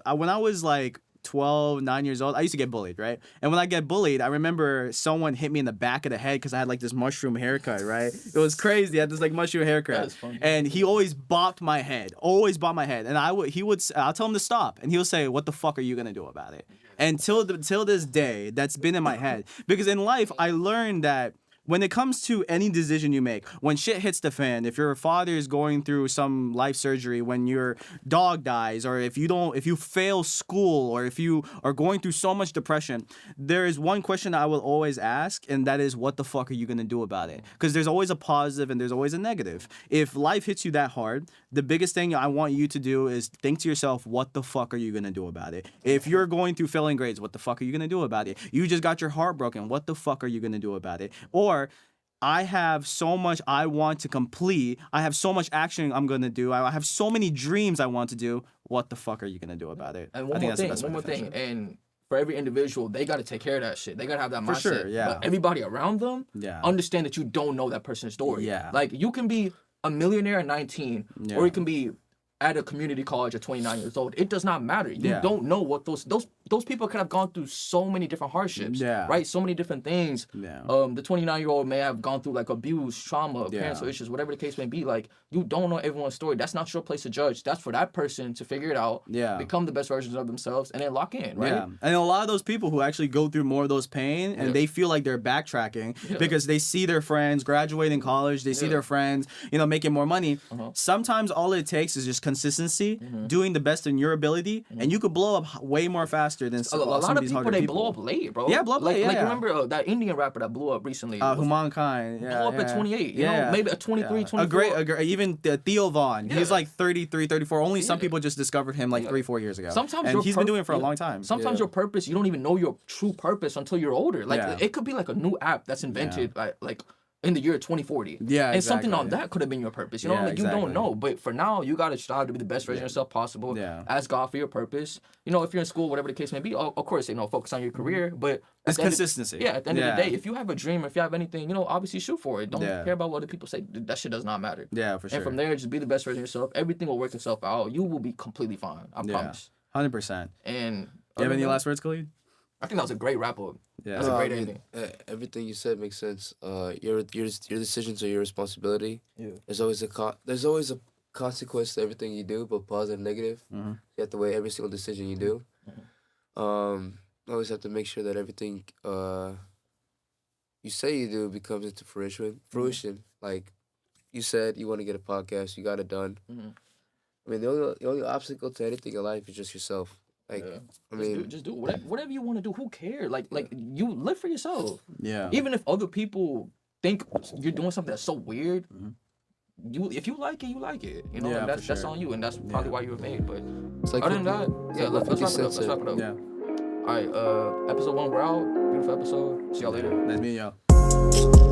like 12, 9 years old, I used to get bullied, right? And when I get bullied, I remember someone hit me in the back of the head because I had like this mushroom haircut, right? It was crazy. I had this like mushroom haircut. That's funny. And he always bopped my head, and I'll tell him to stop, and he'll say, "What the fuck are you gonna do about it?" And till this day, that's been in my head, because in life I learned that when it comes to any decision you make, when shit hits the fan, if your father is going through some life surgery, when your dog dies, or if you fail school, or if you are going through so much depression, there is one question I will always ask, and that is, what the fuck are you gonna do about it? Because there's always a positive and there's always a negative. If life hits you that hard, the biggest thing I want you to do is think to yourself, what the fuck are you gonna do about it? If you're going through failing grades, what the fuck are you gonna do about it? You just got your heart broken, what the fuck are you gonna do about it? Or I have so much I want to complete. I have so much action I'm going to do. I have so many dreams I want to do. What the fuck are you going to do about it? And one more thing. And for every individual, they got to take care of that shit. They got to have that mindset. For sure, yeah. But everybody around them understand that you don't know that person's story. Yeah. Like, you can be a millionaire at 19, or you can be at a community college at 29 years old. It does not matter. You don't know what those people could have gone through so many different hardships, right? So many different things. Yeah. The 29-year-old may have gone through like abuse, trauma, parental issues, whatever the case may be. Like, you don't know everyone's story. That's not your place to judge. That's for that person to figure it out, become the best versions of themselves, and then lock in, right? Yeah. And a lot of those people who actually go through more of those pain, and they feel like they're backtracking because they see their friends graduating college, they see their friends, making more money. Sometimes all it takes is just consistency, doing the best in your ability, and you could blow up way more faster than a lot of people. They blow up late, bro. Yeah, blow up late. Like remember that Indian rapper that blew up recently? Humankind. Blew up at 28. You know, maybe at 23, 24. Even Theo Vaughn. He's like 33, 34. Only some people just discovered him like 3-4 years ago. Sometimes he's been doing it for a long time. Sometimes your purpose, you don't even know your true purpose until you're older. Like it could be like a new app that's invented like in the year 2040. Yeah, and something on that could have been your purpose. You know, like you don't know. But for now, you gotta strive to be the best version of yourself possible. Yeah. Ask God for your purpose. You know, if you're in school, whatever the case may be, of course, focus on your career. But it's consistency. At the end of the day, if you have a dream, if you have anything, obviously shoot for it. Don't care about what other people say. That shit does not matter. Yeah, for sure. And from there, just be the best version of yourself. Everything will work itself out. You will be completely fine. I promise. 100%. And you have any last words, Khalid? I think that was a great wrap up. Yeah, that's a great ending. Everything you said makes sense. Your decisions are your responsibility. Yeah. There's always a consequence to everything you do, both positive and negative. Mm-hmm. You have to weigh every single decision you do. Always have to make sure that everything you say you do becomes into fruition. Like you said, you want to get a podcast, you got it done. I mean, the only obstacle to anything in life is just yourself. Like, I mean, just do whatever you want to do. Who cares? Like you live for yourself. Yeah. Even if other people think you're doing something that's so weird, if you like it, you like it. You know, and that's on you, and that's probably why you were made. But it's like other than that, let's wrap it up. Yeah. All right, episode 1, we're out. Beautiful episode. See y'all later. Nice meeting y'all.